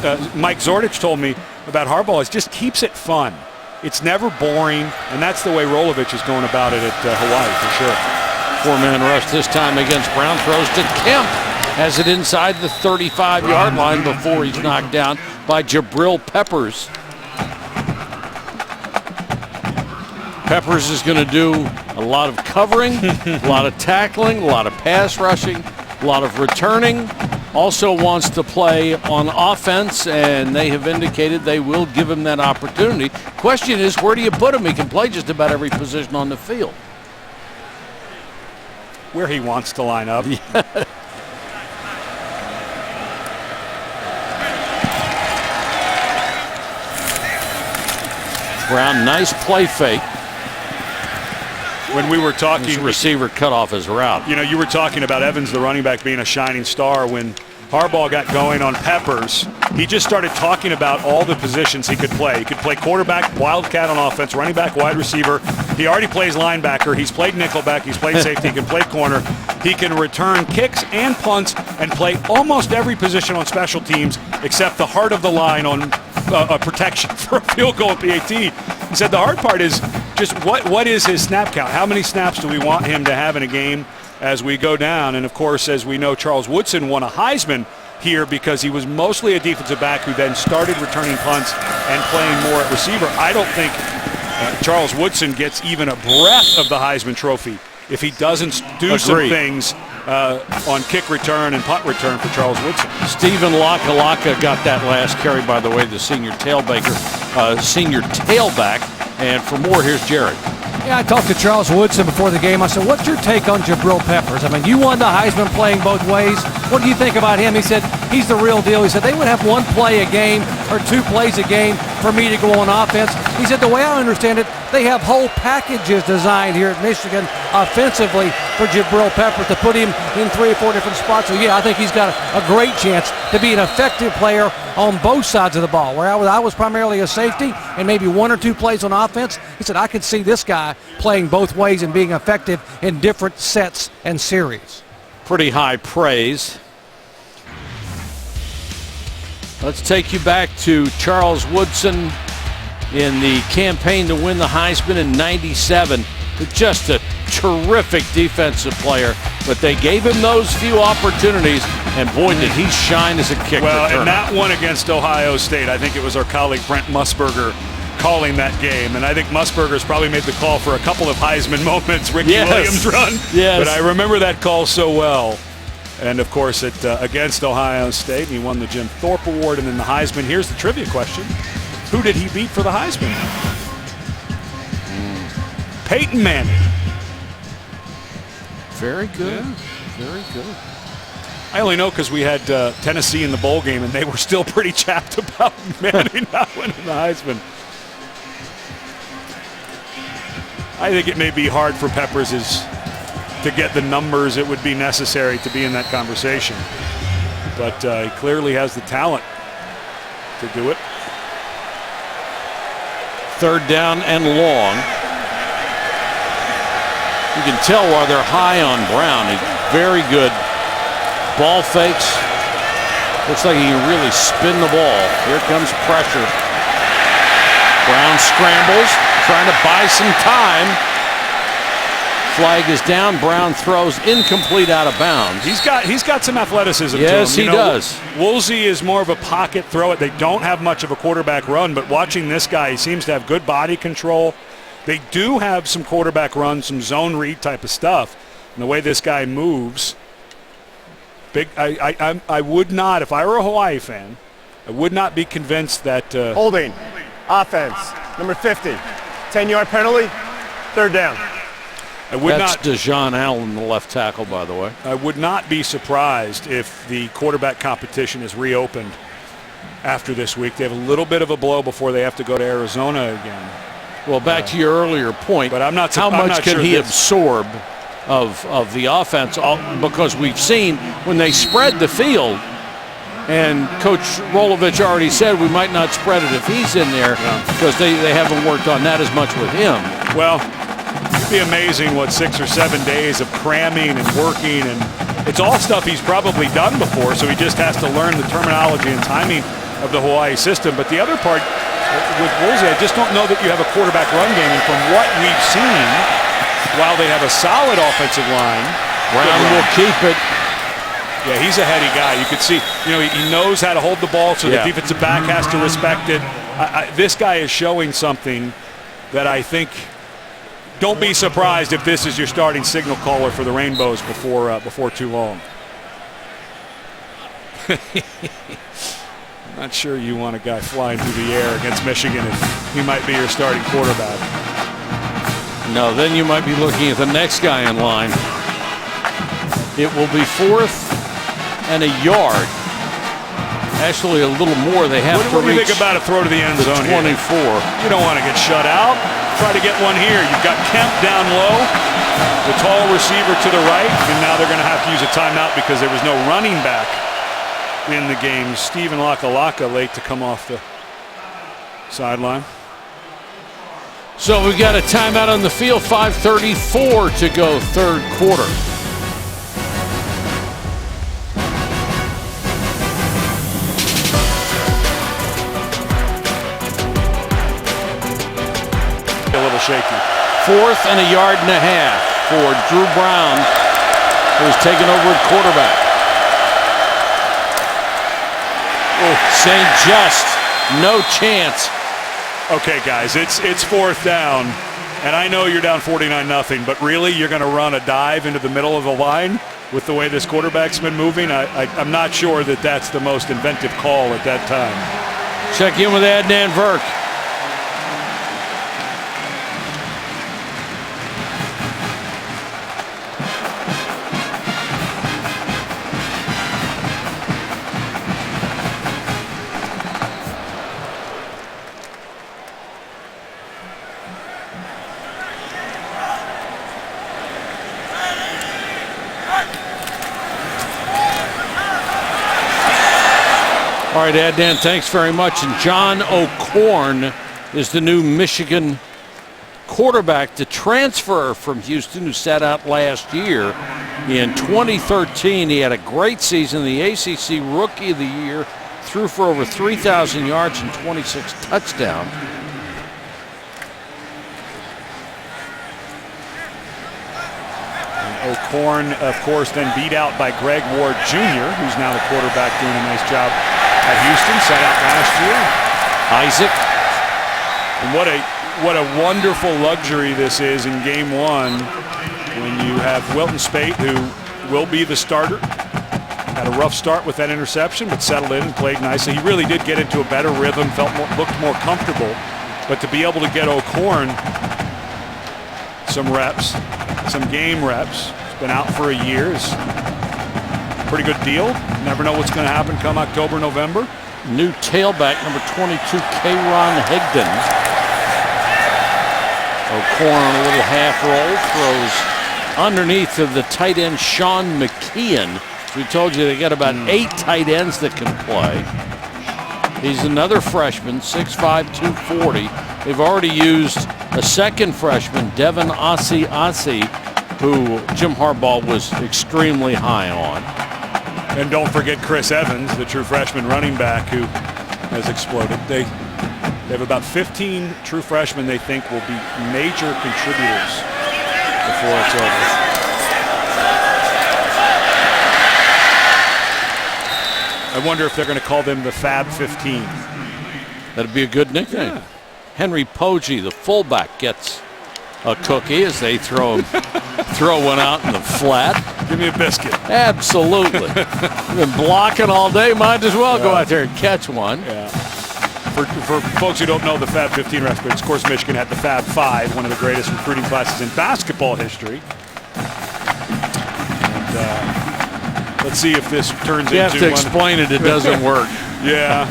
Mike Zordich told me about Harbaugh is just keeps it fun. It's never boring, and that's the way Rolovich is going about it at Hawaii for sure. 4-man rush this time against Brown. Throws to Kemp. Has it inside the 35-yard line before he's knocked down by Jabrill Peppers. Peppers is going to do a lot of covering, a lot of tackling, a lot of pass rushing, a lot of returning. Also wants to play on offense, and they have indicated they will give him that opportunity. Question is, where do you put him? He can play just about every position on the field. Where he wants to line up. Brown, nice play fake. When we were talking, his receiver cut off his route. You know, you were talking about Evans, the running back, being a shining star. When Harbaugh got going on Peppers, he just started talking about all the positions he could play. He could play quarterback, wildcat on offense, running back, wide receiver. He already plays linebacker. He's played nickelback. He's played safety. He can play corner. He can return kicks and punts and play almost every position on special teams except the heart of the line on protection for a field goal at PAT. He said the hard part is just what is his snap count? How many snaps do we want him to have in a game as we go down? And, of course, as we know, Charles Woodson won a Heisman here because he was mostly a defensive back who then started returning punts and playing more at receiver. I don't think Charles Woodson gets even a breath of the Heisman Trophy if he doesn't do some things on kick return and punt return for Charles Woodson. Stephen Lakalaka got that last carry, by the way, the senior tailback. And for more, here's Jared. Yeah, I talked to Charles Woodson before the game. I said, what's your take on Jabrill Peppers? I mean, you won the Heisman playing both ways. What do you think about him? He said, he's the real deal. He said, they would have one play a game or two plays a game for me to go on offense. He said, the way I understand it, they have whole packages designed here at Michigan offensively for Jabrill Peppers to put him in 3 or 4 different spots. So, yeah, I think he's got a great chance to be an effective player on both sides of the ball. Where I was primarily a safety and maybe 1 or 2 plays on offense, he said, I could see this guy playing both ways and being effective in different sets and series. Pretty high praise. Let's take you back to Charles Woodson in the campaign to win the Heisman in '97. Just a terrific defensive player, but they gave him those few opportunities, and boy, did he shine as a kick returner. And that one against Ohio State, I think it was our colleague Brent Musburger calling that game, and I think Musburger's probably made the call for a couple of Heisman moments, Ricky Williams run, but I remember that call so well. And of course, against Ohio State, he won the Jim Thorpe Award and then the Heisman. Here's the trivia question. Who did he beat for the Heisman? Peyton Manning. Very good. Very good. I only know because we had Tennessee in the bowl game, and they were still pretty chapped about Manning not winning the Heisman. I think it may be hard for Peppers to get the numbers it would be necessary to be in that conversation. But he clearly has the talent to do it. 3rd down and long. You can tell why they're high on Brown. He's very good. Ball fakes. Looks like he can really spin the ball. Here comes pressure. Brown scrambles, trying to buy some time. Flag is down. Brown throws incomplete, out of bounds. He's got some athleticism to him. Yes, he does. Woolsey is more of a pocket throw. They don't have much of a quarterback run, but watching this guy, he seems to have good body control. They do have some quarterback runs, some zone read type of stuff. And the way this guy moves, I would not, if I were a Hawaii fan, I would not be convinced that. Holding, offense, number 50, 10-yard penalty, 3rd down. That's DeJean Allen, the left tackle, by the way. I would not be surprised if the quarterback competition is reopened after this week. They have a little bit of a blow before they have to go to Arizona again. Well, back to your earlier point, but how much can he absorb of the offense? Because we've seen when they spread the field, and Coach Rolovich already said we might not spread it if he's in there because they haven't worked on that as much with him. Well, it'd be amazing what 6 or 7 days of cramming and working, and it's all stuff he's probably done before, so he just has to learn the terminology and timing of the Hawaii system. But the other part with Woolsey, I just don't know that you have a quarterback run game, and from what we've seen, while they have a solid offensive line, Brown will keep it. Yeah, he's a heady guy. You could see, he knows how to hold the ball, so the defensive back has to respect it. This guy is showing something that I think, don't be surprised if this is your starting signal caller for the Rainbows before too long. I'm not sure you want a guy flying through the air against Michigan if he might be your starting quarterback. No, then you might be looking at the next guy in line. It will be 4th and a yard. Actually, a little more. They have to reach. What do you think about a throw to the end zone 24. Here? You don't want to get shut out. Try to get one here. You've got Kemp down low, the tall receiver to the right, and now they're going to have to use a timeout because there was no running back in the game. Steven Lakalaka late to come off the sideline. So we've got a timeout on the field, 5:34 to go, third quarter. A little shaky. 4th and a yard and a half for Drew Brown, who's taken over at quarterback. St. Just, no chance. Okay, guys, it's 4th down, and I know you're down 49-0, but really you're going to run a dive into the middle of the line with the way this quarterback's been moving? I'm not sure that that's the most inventive call at that time. Check in with Adnan Verk. All right, Adnan, thanks very much. And John O'Korn is the new Michigan quarterback to transfer from Houston, who sat out last year. In 2013, he had a great season, the ACC Rookie of the Year, threw for over 3,000 yards and 26 touchdowns. O'Korn, of course, then beat out by Greg Ward Jr., who's now the quarterback doing a nice job at Houston, sat out last year. Isaac. And what a wonderful luxury this is in game one when you have Wilton Speight, who will be the starter. Had a rough start with that interception, but settled in and played nicely. He really did get into a better rhythm, looked more comfortable. But to be able to get O'Korn some reps, some game reps, he's been out for a year, is a pretty good deal. Never know what's going to happen come October, November. New tailback, number 22, Kayron Higdon. O'Korn on a little half roll, throws underneath of the tight end Sean McKeon. We told you they got about 8 tight ends that can play. He's another freshman, 6'5", 240. They've already used a second freshman, Devin Ossie, who Jim Harbaugh was extremely high on. And don't forget Chris Evans, the true freshman running back, who has exploded. They have about 15 true freshmen they think will be major contributors before it's over. I wonder if they're going to call them the Fab 15. That'd be a good nickname. Yeah. Henry Poggi, the fullback, gets a cookie as they throw one out in the flat. Give me a biscuit. Absolutely. You've been blocking all day. Might as well go out there and catch one. Yeah. For folks who don't know the Fab 15 records, of course, Michigan had the Fab 5, one of the greatest recruiting classes in basketball history. And let's see if this turns into. You have to explain it. It doesn't work. Yeah.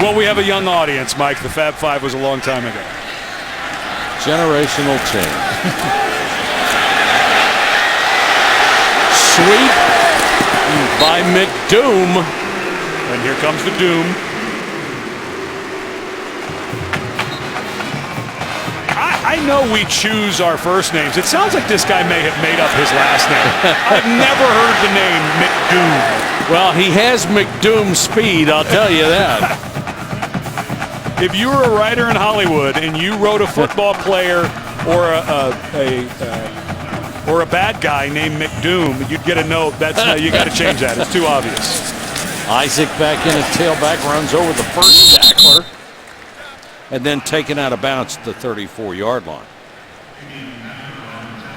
Well, we have a young audience, Mike. The Fab 5 was a long time ago. Generational change. Sweep by McDoom. And here comes the Doom. I know we choose our first names. It sounds like this guy may have made up his last name. I've never heard the name McDoom. Well, he has McDoom speed, I'll tell you that. If you were a writer in Hollywood and you wrote a football player or a bad guy named McDoom, you'd get a note. That's you got to change that. It's too obvious. Isaac back in at tailback, runs over the first tackler, and then taken out of bounds at the 34-yard line.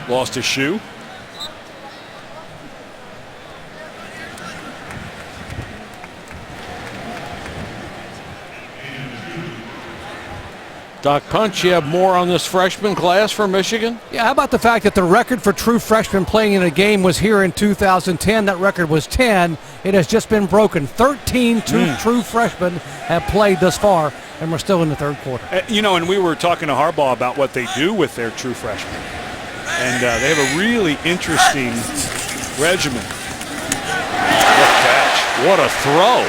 Lost his shoe. Doc Punch, you have more on this freshman class for Michigan? Yeah, how about the fact that the record for true freshmen playing in a game was here in 2010. That record was 10. It has just been broken. 13 true freshmen have played thus far, and we're still in the third quarter. You know, and we were talking to Harbaugh about what they do with their true freshmen. And they have a really interesting regimen. What a catch. What a throw.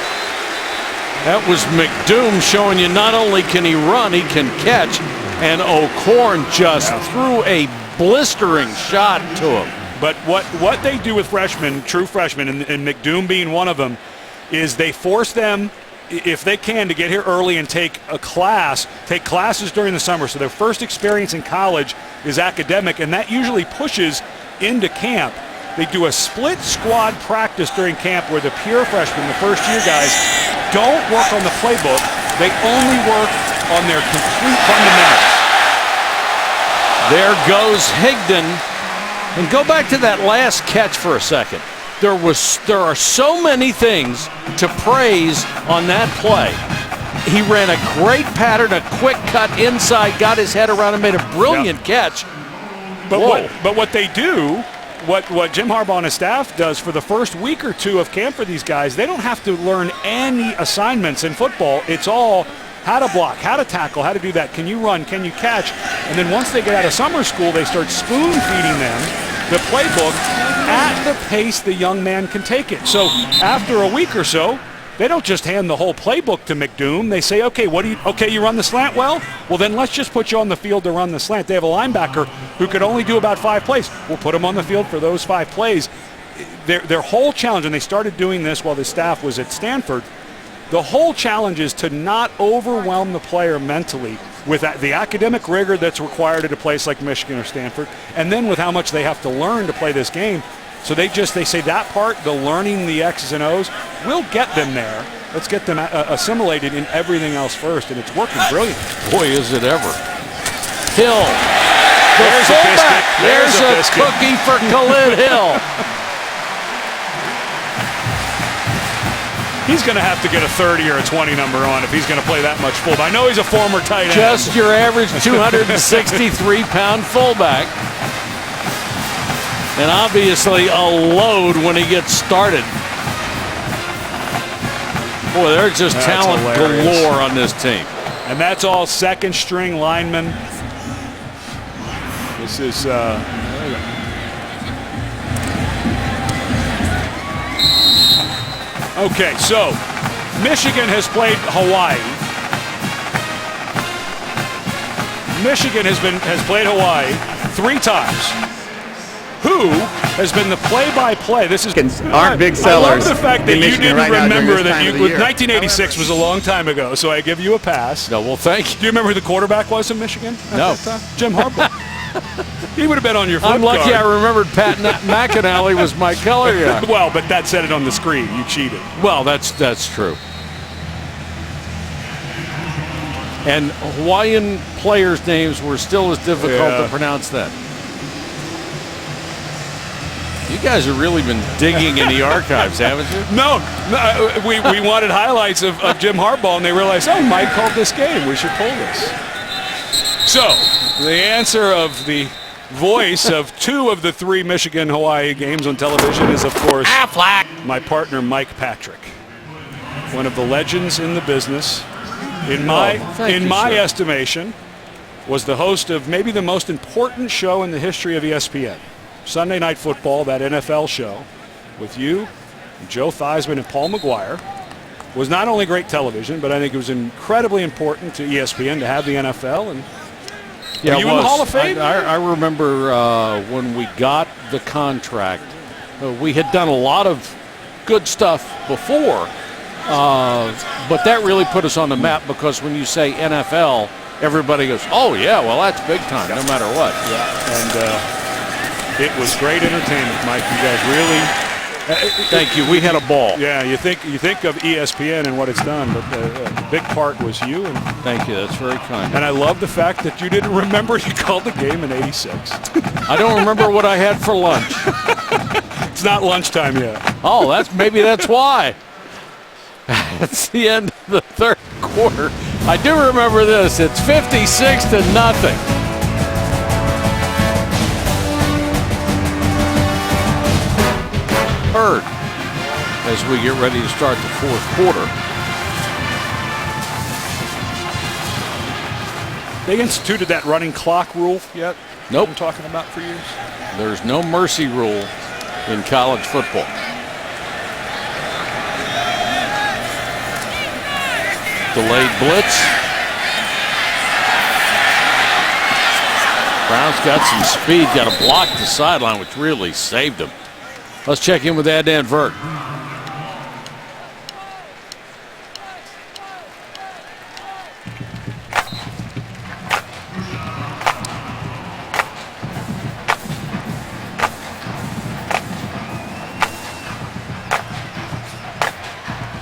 That was McDoom showing you not only can he run, he can catch. And O'Korn just threw a blistering shot to him. But what they do with freshmen, true freshmen, and McDoom being one of them, is they force them, if they can, to get here early and take classes during the summer. So their first experience in college is academic, and that usually pushes into camp. They do a split squad practice during camp where the pure freshmen, the first-year guys, don't work on the playbook. They only work on their complete fundamentals. There goes Higdon. And go back to that last catch for a second. There are so many things to praise on that play. He ran a great pattern, a quick cut inside, got his head around and made a brilliant catch. But what they do, what Jim Harbaugh and his staff does for the first week or two of camp for these guys, they don't have to learn any assignments in football. It's all how to block, how to tackle, how to do that. Can you run? Can you catch? And then once they get out of summer school, they start spoon-feeding them the playbook at the pace the young man can take it. So after a week or so, they don't just hand the whole playbook to McDoom. They say, okay, you run the slant well? Well, then let's just put you on the field to run the slant. They have a linebacker who could only do about 5 plays. We'll put him on the field for those 5 plays. Their whole challenge, and they started doing this while the staff was at Stanford, the whole challenge is to not overwhelm the player mentally with the academic rigor that's required at a place like Michigan or Stanford, and then with how much they have to learn to play this game. So they say that part, the learning the X's and O's, we'll get them there. Let's get them assimilated in everything else first, and it's working brilliant. Boy, is it ever. Hill. There's a biscuit. There's a cookie for Khalid Hill. He's going to have to get a 30 or a 20 number on if he's going to play that much fullback. I know he's a former tight end. Just your average 263-pound fullback. And obviously a load when he gets started. Boy, there's just talent galore on this team. And that's all second-string linemen. This is... Okay, so Michigan has played Hawaii. Michigan has played Hawaii 3 times. Who has been the play-by-play? This is aren't big sellers. I love the fact that you didn't remember that 1986 was a long time ago, so I give you a pass. No, well, thank you. Do you remember who the quarterback was in Michigan? No. Jim Harbaugh. He would have been on your flip I'm lucky card. I remembered Pat McAnally was my color guy. Well, but that said it on the screen. You cheated. Well, that's true. And Hawaiian players' names were still as difficult to pronounce then. You guys have really been digging in the archives, haven't you? No, we wanted highlights of Jim Harbaugh, and they realized, oh, Mike called this game. We should pull this. So, the answer of the voice of 2 of the 3 Michigan-Hawaii games on television is, of course, my partner, Mike Patrick. One of the legends in the business. In my estimation, was the host of maybe the most important show in the history of ESPN. Sunday Night Football, that NFL show, with you, Joe Theismann, and Paul McGuire, was not only great television, but I think it was incredibly important to ESPN to have the NFL. And yeah, were you in the Hall of Fame? I remember when we got the contract, we had done a lot of good stuff before, but that really put us on the map because when you say NFL, everybody goes, oh, yeah, well, that's big time, no matter what. Yeah, and it was great entertainment, Mike. You guys really... Thank you. We had a ball. Yeah, you think of ESPN and what it's done, but the big part was you. And thank you. That's very kind. And I love the fact that you didn't remember you called the game in '86. I don't remember what I had for lunch. It's not lunchtime yet. Oh, maybe that's why. It's the end of the 3rd quarter. I do remember this. It's 56-0. As we get ready to start the 4th quarter. They instituted that running clock rule yet? Nope. I'm talking about for years. There's no mercy rule in college football. Delayed blitz. Brown's got some speed, got to block the sideline, which really saved him. Let's check in with Adnan Vert.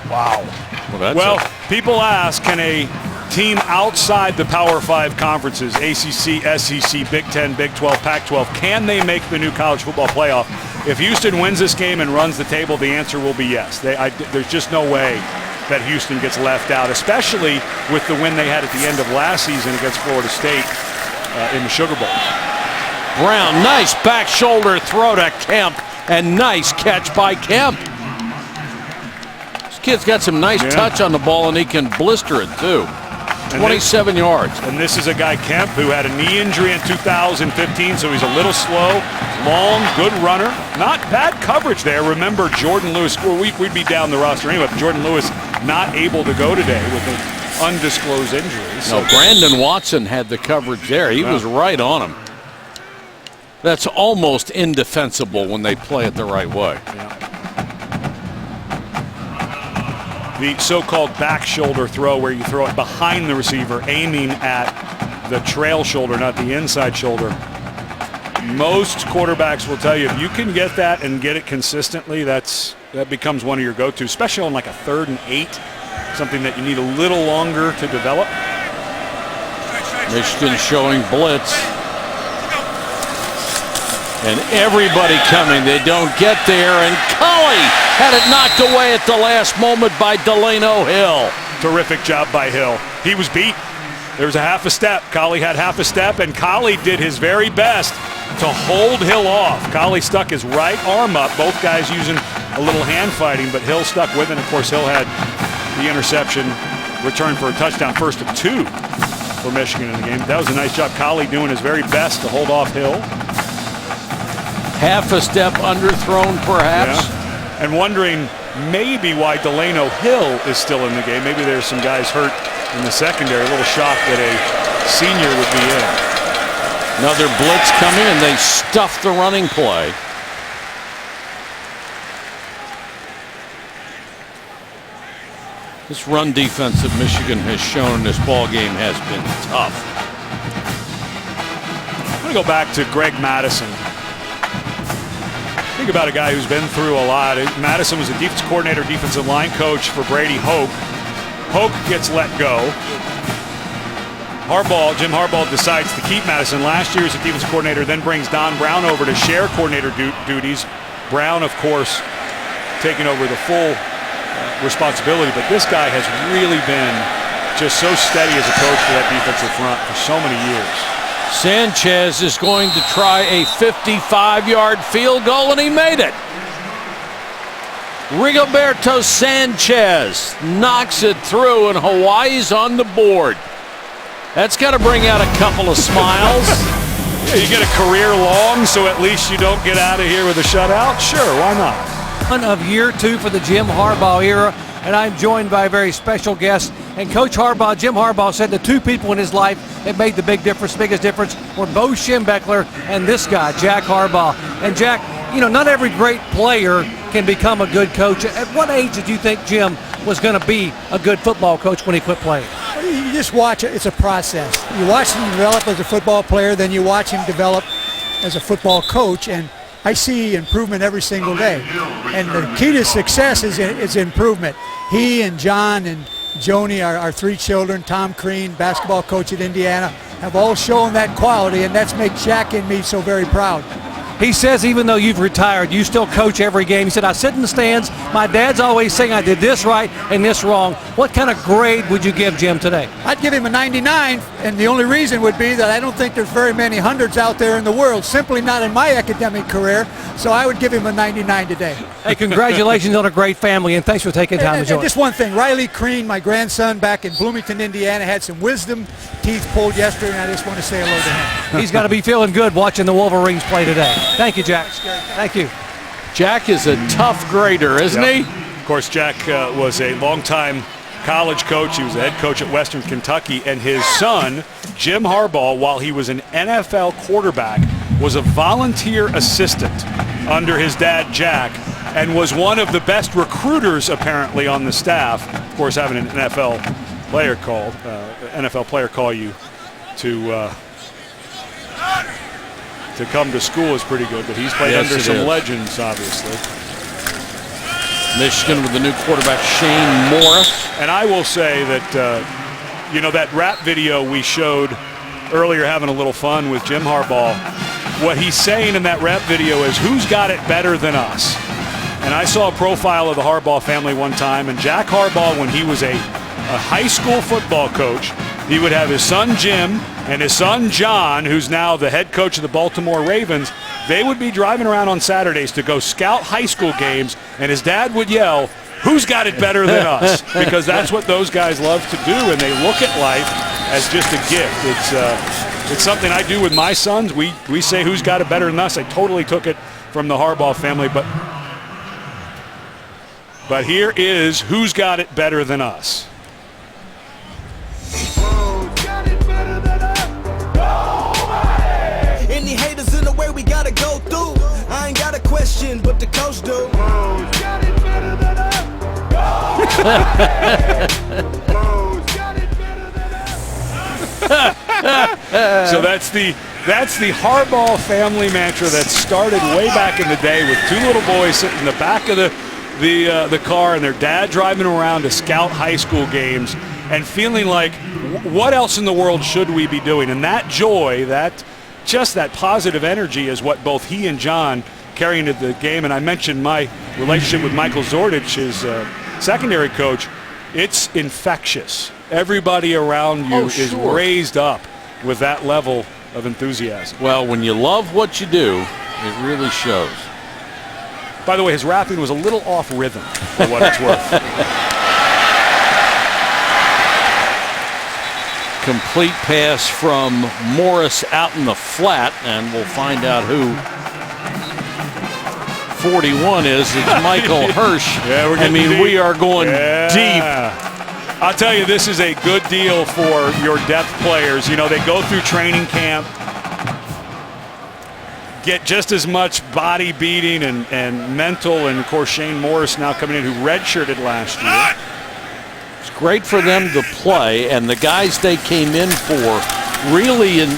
Wow. Well, people ask, can a team outside the Power 5 conferences, ACC, SEC, Big 10, Big 12, Pac-12, can they make the new college football playoff? If Houston wins this game and runs the table, the answer will be yes. There's just no way that Houston gets left out, especially with the win they had at the end of last season against Florida State in the Sugar Bowl. Brown, nice back shoulder throw to Kemp, and nice catch by Kemp. This kid's got some nice touch on the ball, and he can blister it too. 27 yards. And this is a guy, Kemp, who had a knee injury in 2015, so he's a little slow, long, good runner. Not bad coverage there. Remember, Jordan Lewis, well, we'd be down the roster anyway, but Jordan Lewis not able to go today with an undisclosed injury. So no, Brandon Watson had the coverage there. He was right on him. That's almost indefensible when they play it the right way. The so-called back shoulder throw, where you throw it behind the receiver, aiming at the trail shoulder, not the inside shoulder. Most quarterbacks will tell you if you can get that and get it consistently, that becomes one of your go-tos, especially on like a 3rd and 8, something that you need a little longer to develop. Michigan showing blitz. And everybody coming. They don't get there, and Colley had it knocked away at the last moment by Delano Hill. Terrific job by Hill. He was beat. There was a half a step. Colley had half a step, and Colley did his very best to hold Hill off. Colley stuck his right arm up, both guys using a little hand fighting, but Hill stuck with it. Of course, Hill had the interception returned for a touchdown, first of 2 for Michigan in the game. That was a nice job. Colley doing his very best to hold off Hill. Half a step underthrown, perhaps. Yeah. And wondering maybe why Delano Hill is still in the game. Maybe there's some guys hurt in the secondary. A little shocked that a senior would be in. Another blitz coming, and they stuff the running play. This run defense that Michigan has shown in this ball game has been tough. I'm going to go back to Greg Madison. Think about a guy who's been through a lot. Madison was a defense coordinator, defensive line coach for Brady Hoke. Hoke gets let go. Jim Harbaugh decides to keep Madison. Last year as a defense coordinator, then brings Don Brown over to share coordinator duties. Brown, of course, taking over the full responsibility. But this guy has really been just so steady as a coach for that defensive front for so many years. Sanchez is going to try a 55-yard field goal, and he made it. Rigoberto Sanchez knocks it through, and Hawaii's on the board. That's got to bring out a couple of smiles. Yeah, you get a career long, so at least you don't get out of here with a shutout? Sure, why not? One of year 2 for the Jim Harbaugh era, and I'm joined by a very special guest. And Coach Harbaugh, Jim Harbaugh, said the 2 people in his life that made the biggest difference were Bo Schembechler and this guy, Jack Harbaugh. And Jack, you know, not every great player can become a good coach. At what age did you think Jim was going to be a good football coach when he quit playing? You just watch it. It's a process. You watch him develop as a football player, then you watch him develop as a football coach, and I see improvement every single day. And the key to success is improvement. He and John and Joni, our 3 children, Tom Crean, basketball coach at Indiana, have all shown that quality, and that's makes Jack and me so very proud. He says even though you've retired, you still coach every game. He said, I sit in the stands. My dad's always saying I did this right and this wrong. What kind of grade would you give Jim today? I'd give him a 99, and the only reason would be that I don't think there's very many hundreds out there in the world, simply not in my academic career, so I would give him a 99 today. Hey, congratulations on a great family, and thanks for taking time to join us. Just one thing, Riley Crean, my grandson back in Bloomington, Indiana, had some wisdom teeth pulled yesterday, and I just want to say hello to him. He's got to be feeling good watching the Wolverines play today. Thank you, Jack. Thank you. Jack is a tough grader, isn't he? Of course, Jack was a longtime college coach. He was a head coach at Western Kentucky, and his son, Jim Harbaugh, while he was an NFL quarterback, was a volunteer assistant under his dad, Jack, and was one of the best recruiters apparently on the staff. Of course, having an NFL player call you to come to school is pretty good, but he's played under some legends, obviously. Michigan with the new quarterback, Shane Morris. And I will say that, that rap video we showed earlier, having a little fun with Jim Harbaugh, what he's saying in that rap video is, who's got it better than us? And I saw a profile of the Harbaugh family one time, and Jack Harbaugh, when he was a high school football coach, he would have his son Jim and his son John, who's now the head coach of the Baltimore Ravens. They would be driving around on Saturdays to go scout high school games, and his dad would yell, who's got it better than us? Because that's what those guys love to do, and they look at life as just a gift. It's something I do with my sons. We say who's got it better than us. I totally took it from the Harbaugh family, but here is who's got it better than us. Any haters in the way we gotta go through. I ain't got a question, but the coach do. Got it better than us. So that's the Harbaugh family mantra that started way back in the day with two little boys sitting in the back of the car and their dad driving around to scout high school games and feeling like, what else in the world should we be doing? And that joy, that positive energy is what both he and John carry into the game. And I mentioned my relationship with Michael Zordich, his secondary coach. It's infectious. Everybody around you is raised up with that level of enthusiasm. Well, when you love what you do, it really shows. By the way, his rapping was a little off rhythm, for what it's worth. Complete pass from Morris out in the flat, and we'll find out who 41 is. It's Michael Hirsch. Yeah, we're getting deep. We are going deep. I'll tell you, this is a good deal for your depth players. They go through training camp, get just as much body beating and mental, and of course Shane Morris now coming in, who redshirted last year. It's great for them to play, and the guys they came in for really, and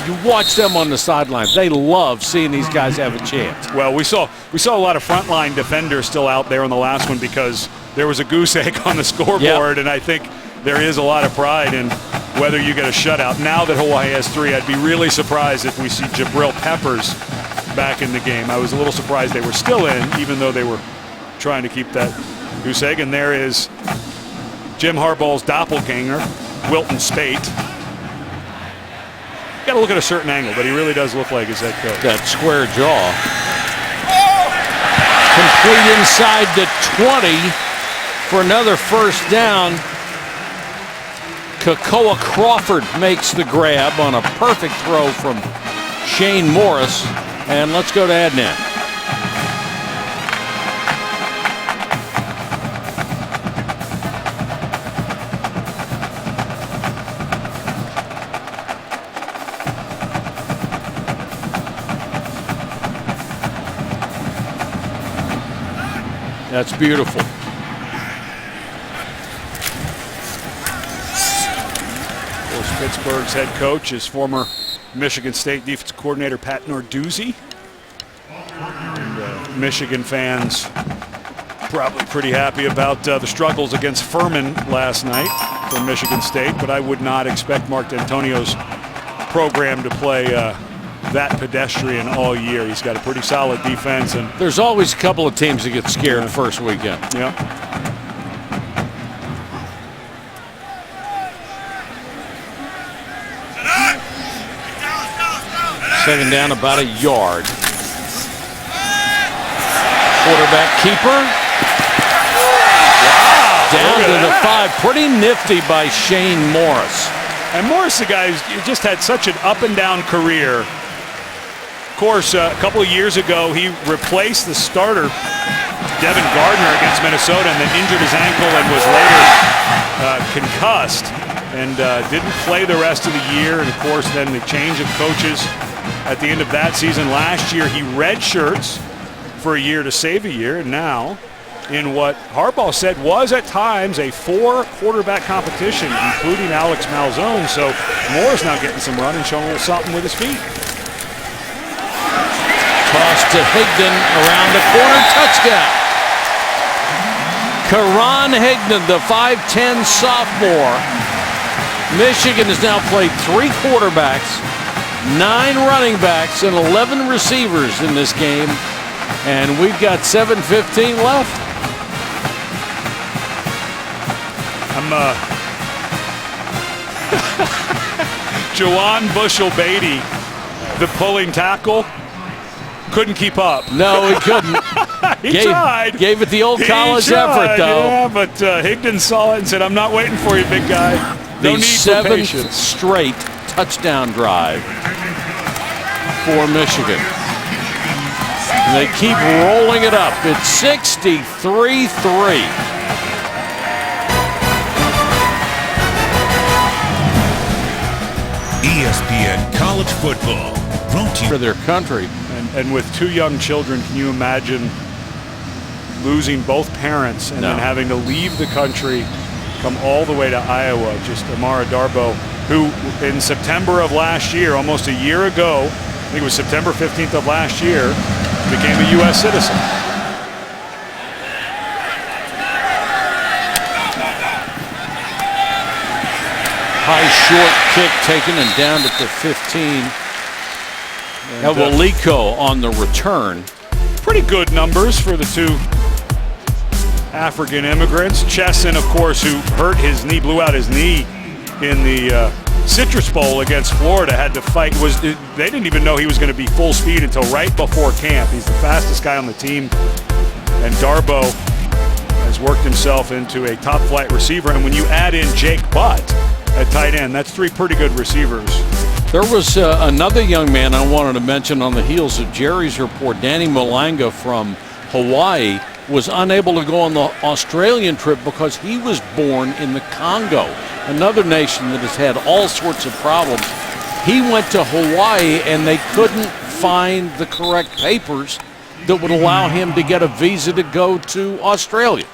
you watch them on the sidelines, they love seeing these guys have a chance. Well, we saw a lot of frontline defenders still out there in the last one because there was a goose egg on the scoreboard, and I think there is a lot of pride in whether you get a shutout. Now that Hawaii has 3, I'd be really surprised if we see Jabrill Peppers back in the game. I was a little surprised they were still in, even though they were trying to keep that goose egg. And there is Jim Harbaugh's doppelganger, Wilton Spate. Got to look at a certain angle, but he really does look like his head coach. That square jaw. Complete inside the 20 for another first down. Kakoa Crawford makes the grab on a perfect throw from Shane Morris. And let's go to Adnan. That's beautiful. Of course, Pittsburgh's head coach is former Michigan State defensive coordinator Pat Narduzzi. And, Michigan fans probably pretty happy about the struggles against Furman last night for Michigan State, but I would not expect Mark D'Antonio's program to play that pedestrian all year. He's got a pretty solid defense, and there's always a couple of teams that get scared the first weekend. Yeah. Second down, about a yard. Quarterback keeper. Wow. Down to the 5. Pretty nifty by Shane Morris. And Morris, the guy who's just had such an up and down career. Of course, a couple of years ago, he replaced the starter, Devin Gardner, against Minnesota, and then injured his ankle and was later concussed and didn't play the rest of the year. And of course, then the change of coaches at the end of that season. Last year, he redshirts for a year to save a year. And now, in what Harbaugh said was at times a 4-quarterback competition, including Alex Malzone. So Moore's now getting some run and showing a little something with his feet. Toss to Higdon around the corner, touchdown. Karan Higdon, the 5'10 sophomore. Michigan has now played 3 quarterbacks, 9 running backs, and 11 receivers in this game. And we've got 7:15 left. Jawan Bushell-Beatty, the pulling tackle, couldn't keep up. No, he couldn't. He tried. Gave it the old college effort, though. Yeah, but Higdon saw it and said, I'm not waiting for you, big guy. No The need for 7th patience. straight touchdown drive for Michigan. And they keep rolling it up. It's 63-3. ESPN College Football, brought to you For their country. And with 2 young children, can you imagine losing both parents and No. then having to leave the country, come all the way to Iowa? Just Amara Darboh, who in September of last year, almost a year ago, I think it was September 15th of last year, became a U.S. citizen. High short kick taken and down at the 15. Ewaliko on the return. Pretty good numbers for the 2 African immigrants. Chesson, of course, who hurt his knee, blew out his knee in the Citrus Bowl against Florida, had to fight. They didn't even know he was going to be full speed until right before camp. He's the fastest guy on the team. And Darboh has worked himself into a top flight receiver. And when you add in Jake Butt at tight end, that's 3 pretty good receivers. There was another young man I wanted to mention on the heels of Jerry's report. Danny Malanga from Hawaii was unable to go on the Australian trip because he was born in the Congo, another nation that has had all sorts of problems. He went to Hawaii and they couldn't find the correct papers that would allow him to get a visa to go to Australia.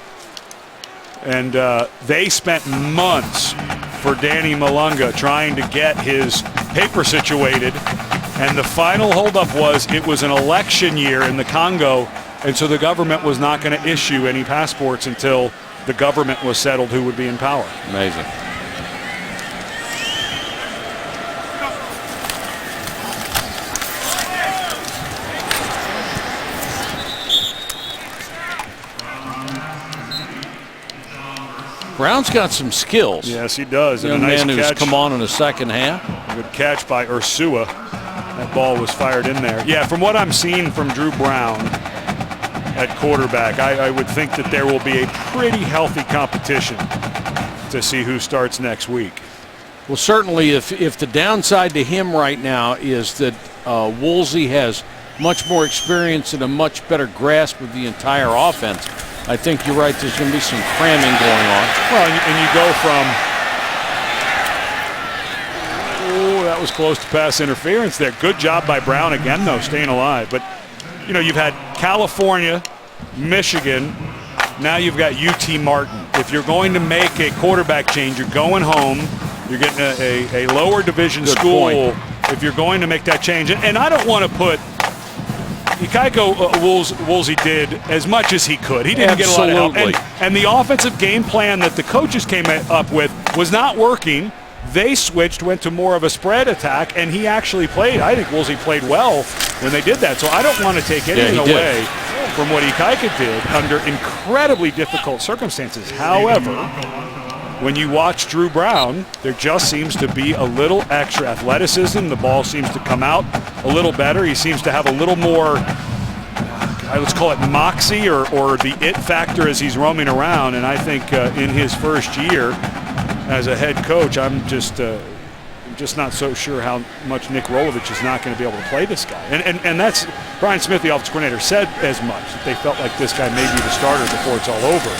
And they spent months for Danny Malanga trying to get his paper situated. And the final holdup was it was an election year in the Congo, and so the government was not going to issue any passports until the government was settled who would be in power. Amazing. Brown's got some skills. Yes, he does. Young and a nice man who's catch. come on in the second half. Good catch by Ursua. That ball was fired in there. Yeah, from what I'm seeing from Drew Brown at quarterback, I would think that there will be a pretty healthy competition to see who starts next week. Well, certainly if the downside to him right now is that Woolsey has much more experience and a much better grasp of the entire offense, I think you're right. There's going to be some cramming going on. Well, and you go from, oh, that was close to pass interference there. Good job by Brown again, though, staying alive. But, you know, you've had California, Michigan, now you've got UT Martin. If you're going to make a quarterback change, you're going home, you're getting a lower division Good school point. if you're going to make that change. And I don't want to put, Woolsey did as much as he could. He didn't Absolutely. get a lot of help. And the offensive game plan that the coaches came up with was not working. They switched, went to more of a spread attack, and he actually played. I think Woolsey played well when they did that. So I don't want to take anything away from what Ikaika did under incredibly difficult circumstances. However, when you watch Drew Brown, there just seems to be a little extra athleticism. The ball seems to come out a little better. He seems to have a little more, let's call it moxie or the it factor as he's roaming around. And I think in his first year as a head coach, I'm just not so sure how much Nick Rolovich is not going to be able to play this guy. And that's, Brian Smith, the offensive coordinator, said as much, that they felt like this guy may be the starter before it's all over.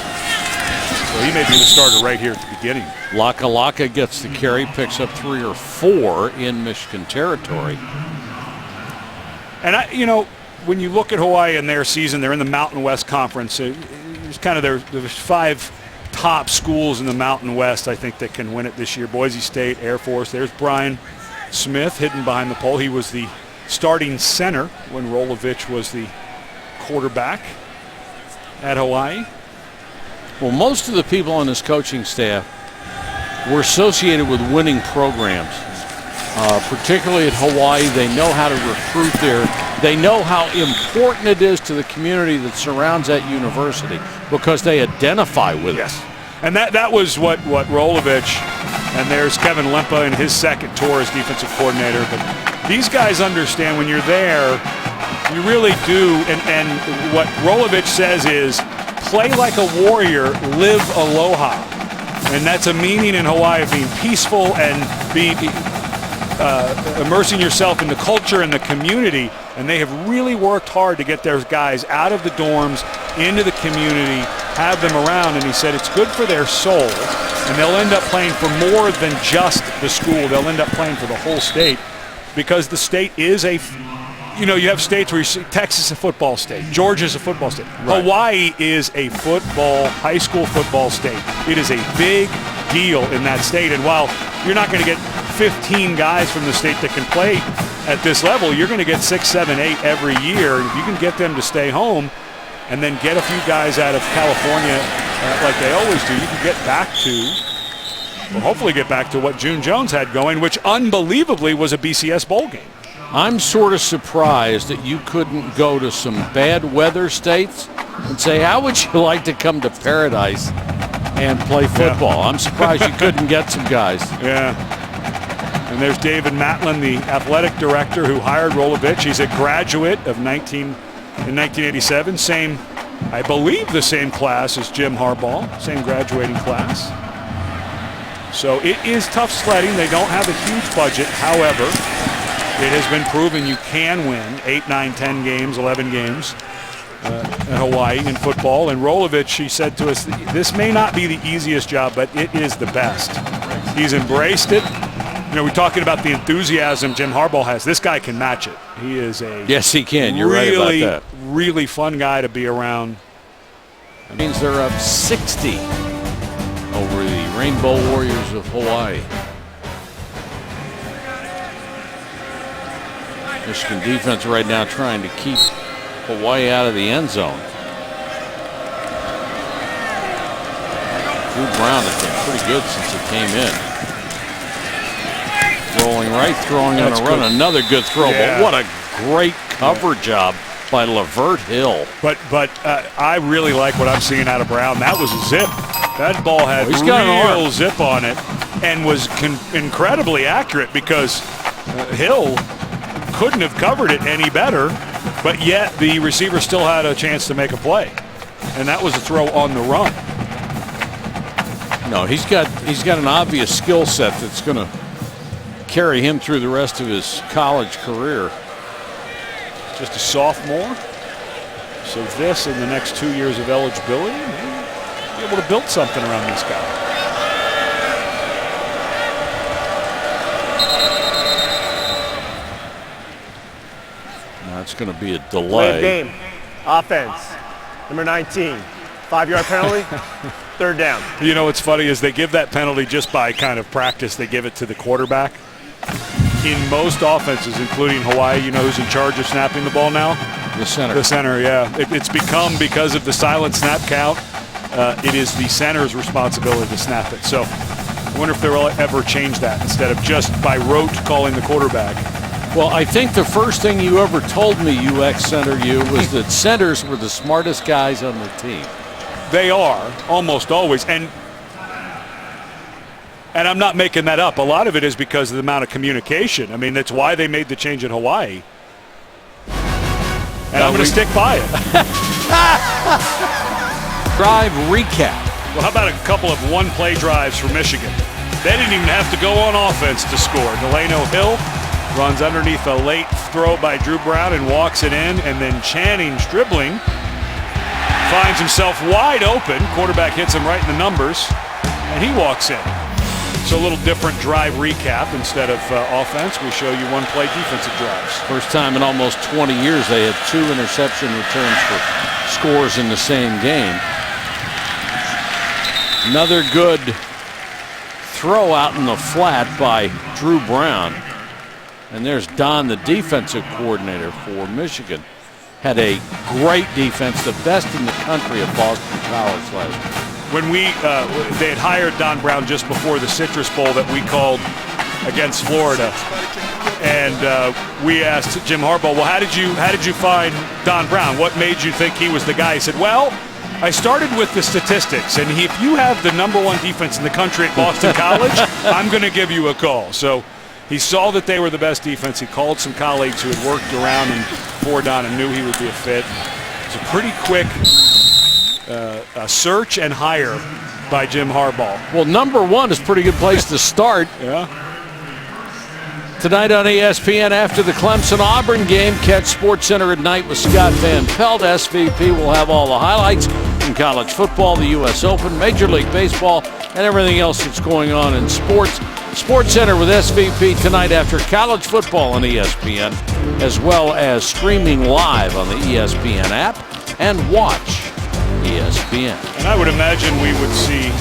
So he may be the starter right here at the beginning. Laka gets the carry, picks up 3 or 4 in Michigan territory. And when you look at Hawaii and their season, they're in the Mountain West Conference. There's kind of there's 5 top schools in the Mountain West, I think, that can win it this year. Boise State, Air Force. There's Brian Smith hidden behind the pole. He was the starting center when Rolovich was the quarterback at Hawaii. Well, most of the people on this coaching staff were associated with winning programs, particularly at Hawaii. They know how to recruit there. They know how important it is to the community that surrounds that university because they identify with it. And that was what Rolovich, and there's Kevin Lempa in his second tour as defensive coordinator. But these guys understand when you're there, you really do. And what Rolovich says is, play like a warrior, live aloha. And that's a meaning in Hawaii of being peaceful and immersing yourself in the culture and the community. And they have really worked hard to get their guys out of the dorms, into the community, have them around. And he said it's good for their soul. And they'll end up playing for more than just the school. They'll end up playing for the whole state because the state is you have states where you see Texas is a football state, Georgia's a football state. Right. Hawaii is a high school football state. It is a big deal in that state. And while you're not going to get 15 guys from the state that can play at this level, you're going to get 6, 7, 8 every year. If you can get them to stay home and then get a few guys out of California like they always do, you can get back to, hopefully get back to what June Jones had going, which unbelievably was a BCS bowl game. I'm sort of surprised that you couldn't go to some bad weather states and say, how would you like to come to Paradise and play football? I'm surprised you couldn't get some guys. Yeah. And there's David Matlin, the athletic director who hired Rolovich. He's a graduate of in 1987. I believe the same class as Jim Harbaugh, same graduating class. So it is tough sledding. They don't have a huge budget. However, it has been proven you can win 8, 9, 10 games, 11 games in Hawaii in football. And Rolovich, he said to us, this may not be the easiest job, but it is the best. He's embraced it. We're talking about the enthusiasm Jim Harbaugh has. This guy can match it. He is yes, he can. You're right about that. Really fun guy to be around. That means they're up 60 over the Rainbow Warriors of Hawaii. Michigan defense right now trying to keep Hawaii out of the end zone. Drew Brown has been pretty good since he came in. Rolling right, throwing on a run. Good. Another good throw, but what a great cover job by Lavert Hill. But I really like what I'm seeing out of Brown. That was a zip. That ball had real zip on it and was incredibly accurate because Hill couldn't have covered it any better, but yet the receiver still had a chance to make a play. And that was a throw on the run. No, he's got an obvious skill set that's going to carry him through the rest of his college career. Just a sophomore. So this in the next 2 years of eligibility, maybe be able to build something around this guy. It's going to be a delay. Game. Offense. Number 19. 5-yard penalty. 3rd down. What's funny is they give that penalty just by kind of practice. They give it to the quarterback. In most offenses, including Hawaii, who's in charge of snapping the ball now? The center. The center, yeah. It's become, because of the silent snap count, it is the center's responsibility to snap it. So I wonder if they'll ever change that instead of just by rote calling the quarterback. Well, I think the first thing you ever told me, you ex-center, was that centers were the smartest guys on the team. They are, almost always. And I'm not making that up. A lot of it is because of the amount of communication. I mean, that's why they made the change in Hawaii. And I'm going to stick by it. Drive recap. Well, how about a couple of one-play drives for Michigan? They didn't even have to go on offense to score. Delano Hill runs underneath a late throw by Drew Brown and walks it in, and then Channing's dribbling finds himself wide open. Quarterback hits him right in the numbers, and he walks in. So a little different drive recap. Instead of offense, we show you one-play defensive drives. First time in almost 20 years they had 2 interception returns for scores in the same game. Another good throw out in the flat by Drew Brown. And there's Don, the defensive coordinator for Michigan. Had a great defense, the best in the country at Boston College last year. When they had hired Don Brown just before the Citrus Bowl that we called against Florida, and we asked Jim Harbaugh, well, how did you find Don Brown? What made you think he was the guy? He said, well, I started with the statistics, and if you have the #1 defense in the country at Boston College, I'm going to give you a call. So he saw that they were the best defense. He called some colleagues who had worked around and for Don and knew he would be a fit. It's a pretty quick search and hire by Jim Harbaugh. Well, #1 is a pretty good place to start. Yeah. Tonight on ESPN after the Clemson-Auburn game, catch SportsCenter at night with Scott Van Pelt. SVP will have all the highlights in college football, the U.S. Open, Major League Baseball, and everything else that's going on in sports. SportsCenter with SVP tonight after college football on ESPN, as well as streaming live on the ESPN app and watch ESPN. And I would imagine we would see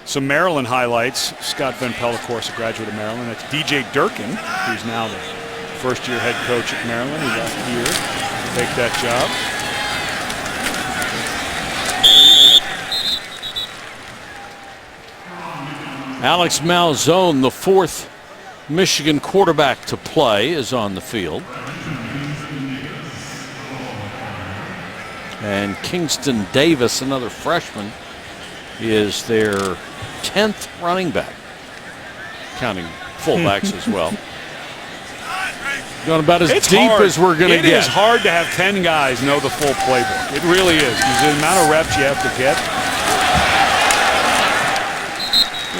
some Maryland highlights. Scott Van Pelt, of course, a graduate of Maryland. That's DJ Durkin, who's now the first-year head coach at Maryland. He left here to take that job. Alex Malzone, the 4th Michigan quarterback to play, is on the field. And Kingston Davis, another freshman, is their 10th running back, counting fullbacks as well. Going about as deep as we're going to get. It is hard to have 10 guys know the full playbook. It really is. The amount of reps you have to get.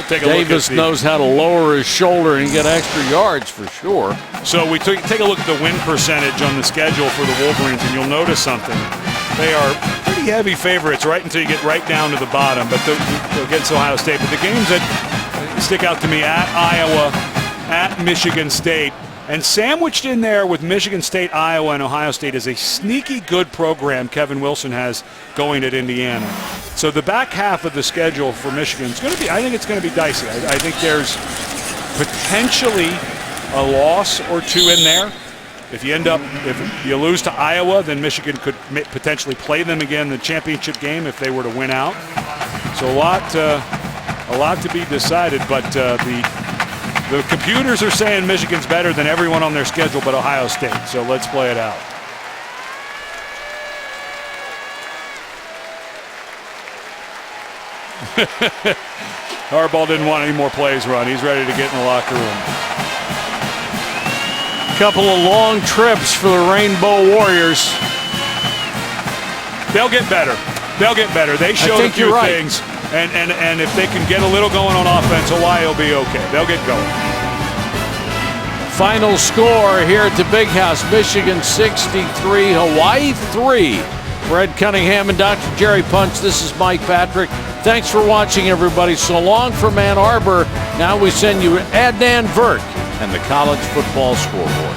Davis knows how to lower his shoulder and get extra yards for sure. So we take a look at the win percentage on the schedule for the Wolverines, and you'll notice something. They are pretty heavy favorites right until you get right down to the bottom, but against Ohio State. But the games that stick out to me, at Iowa, at Michigan State, and sandwiched in there with Michigan State, Iowa, and Ohio State is a sneaky good program Kevin Wilson has going at Indiana. So the back half of the schedule for Michigan is going to be, I think it's going to be dicey. I think there's potentially a loss or two in there. If you lose to Iowa, then Michigan could potentially play them again in the championship game if they were to win out. So a lot to be decided, but the computers are saying Michigan's better than everyone on their schedule but Ohio State. So let's play it out. Harbaugh didn't want any more plays run. He's ready to get in the locker room. Couple of long trips for the Rainbow Warriors. They'll get better. They'll get better. They showed a few things, and if they can get a little going on offense, Hawaii will be okay. They'll get going. Final score here at the Big House: Michigan 63, Hawaii 3. Fred Cunningham and Dr. Jerry Punch. This is Mike Patrick. Thanks for watching, everybody. So long from Ann Arbor. Now we send you Adnan Virk and the College Football Scoreboard.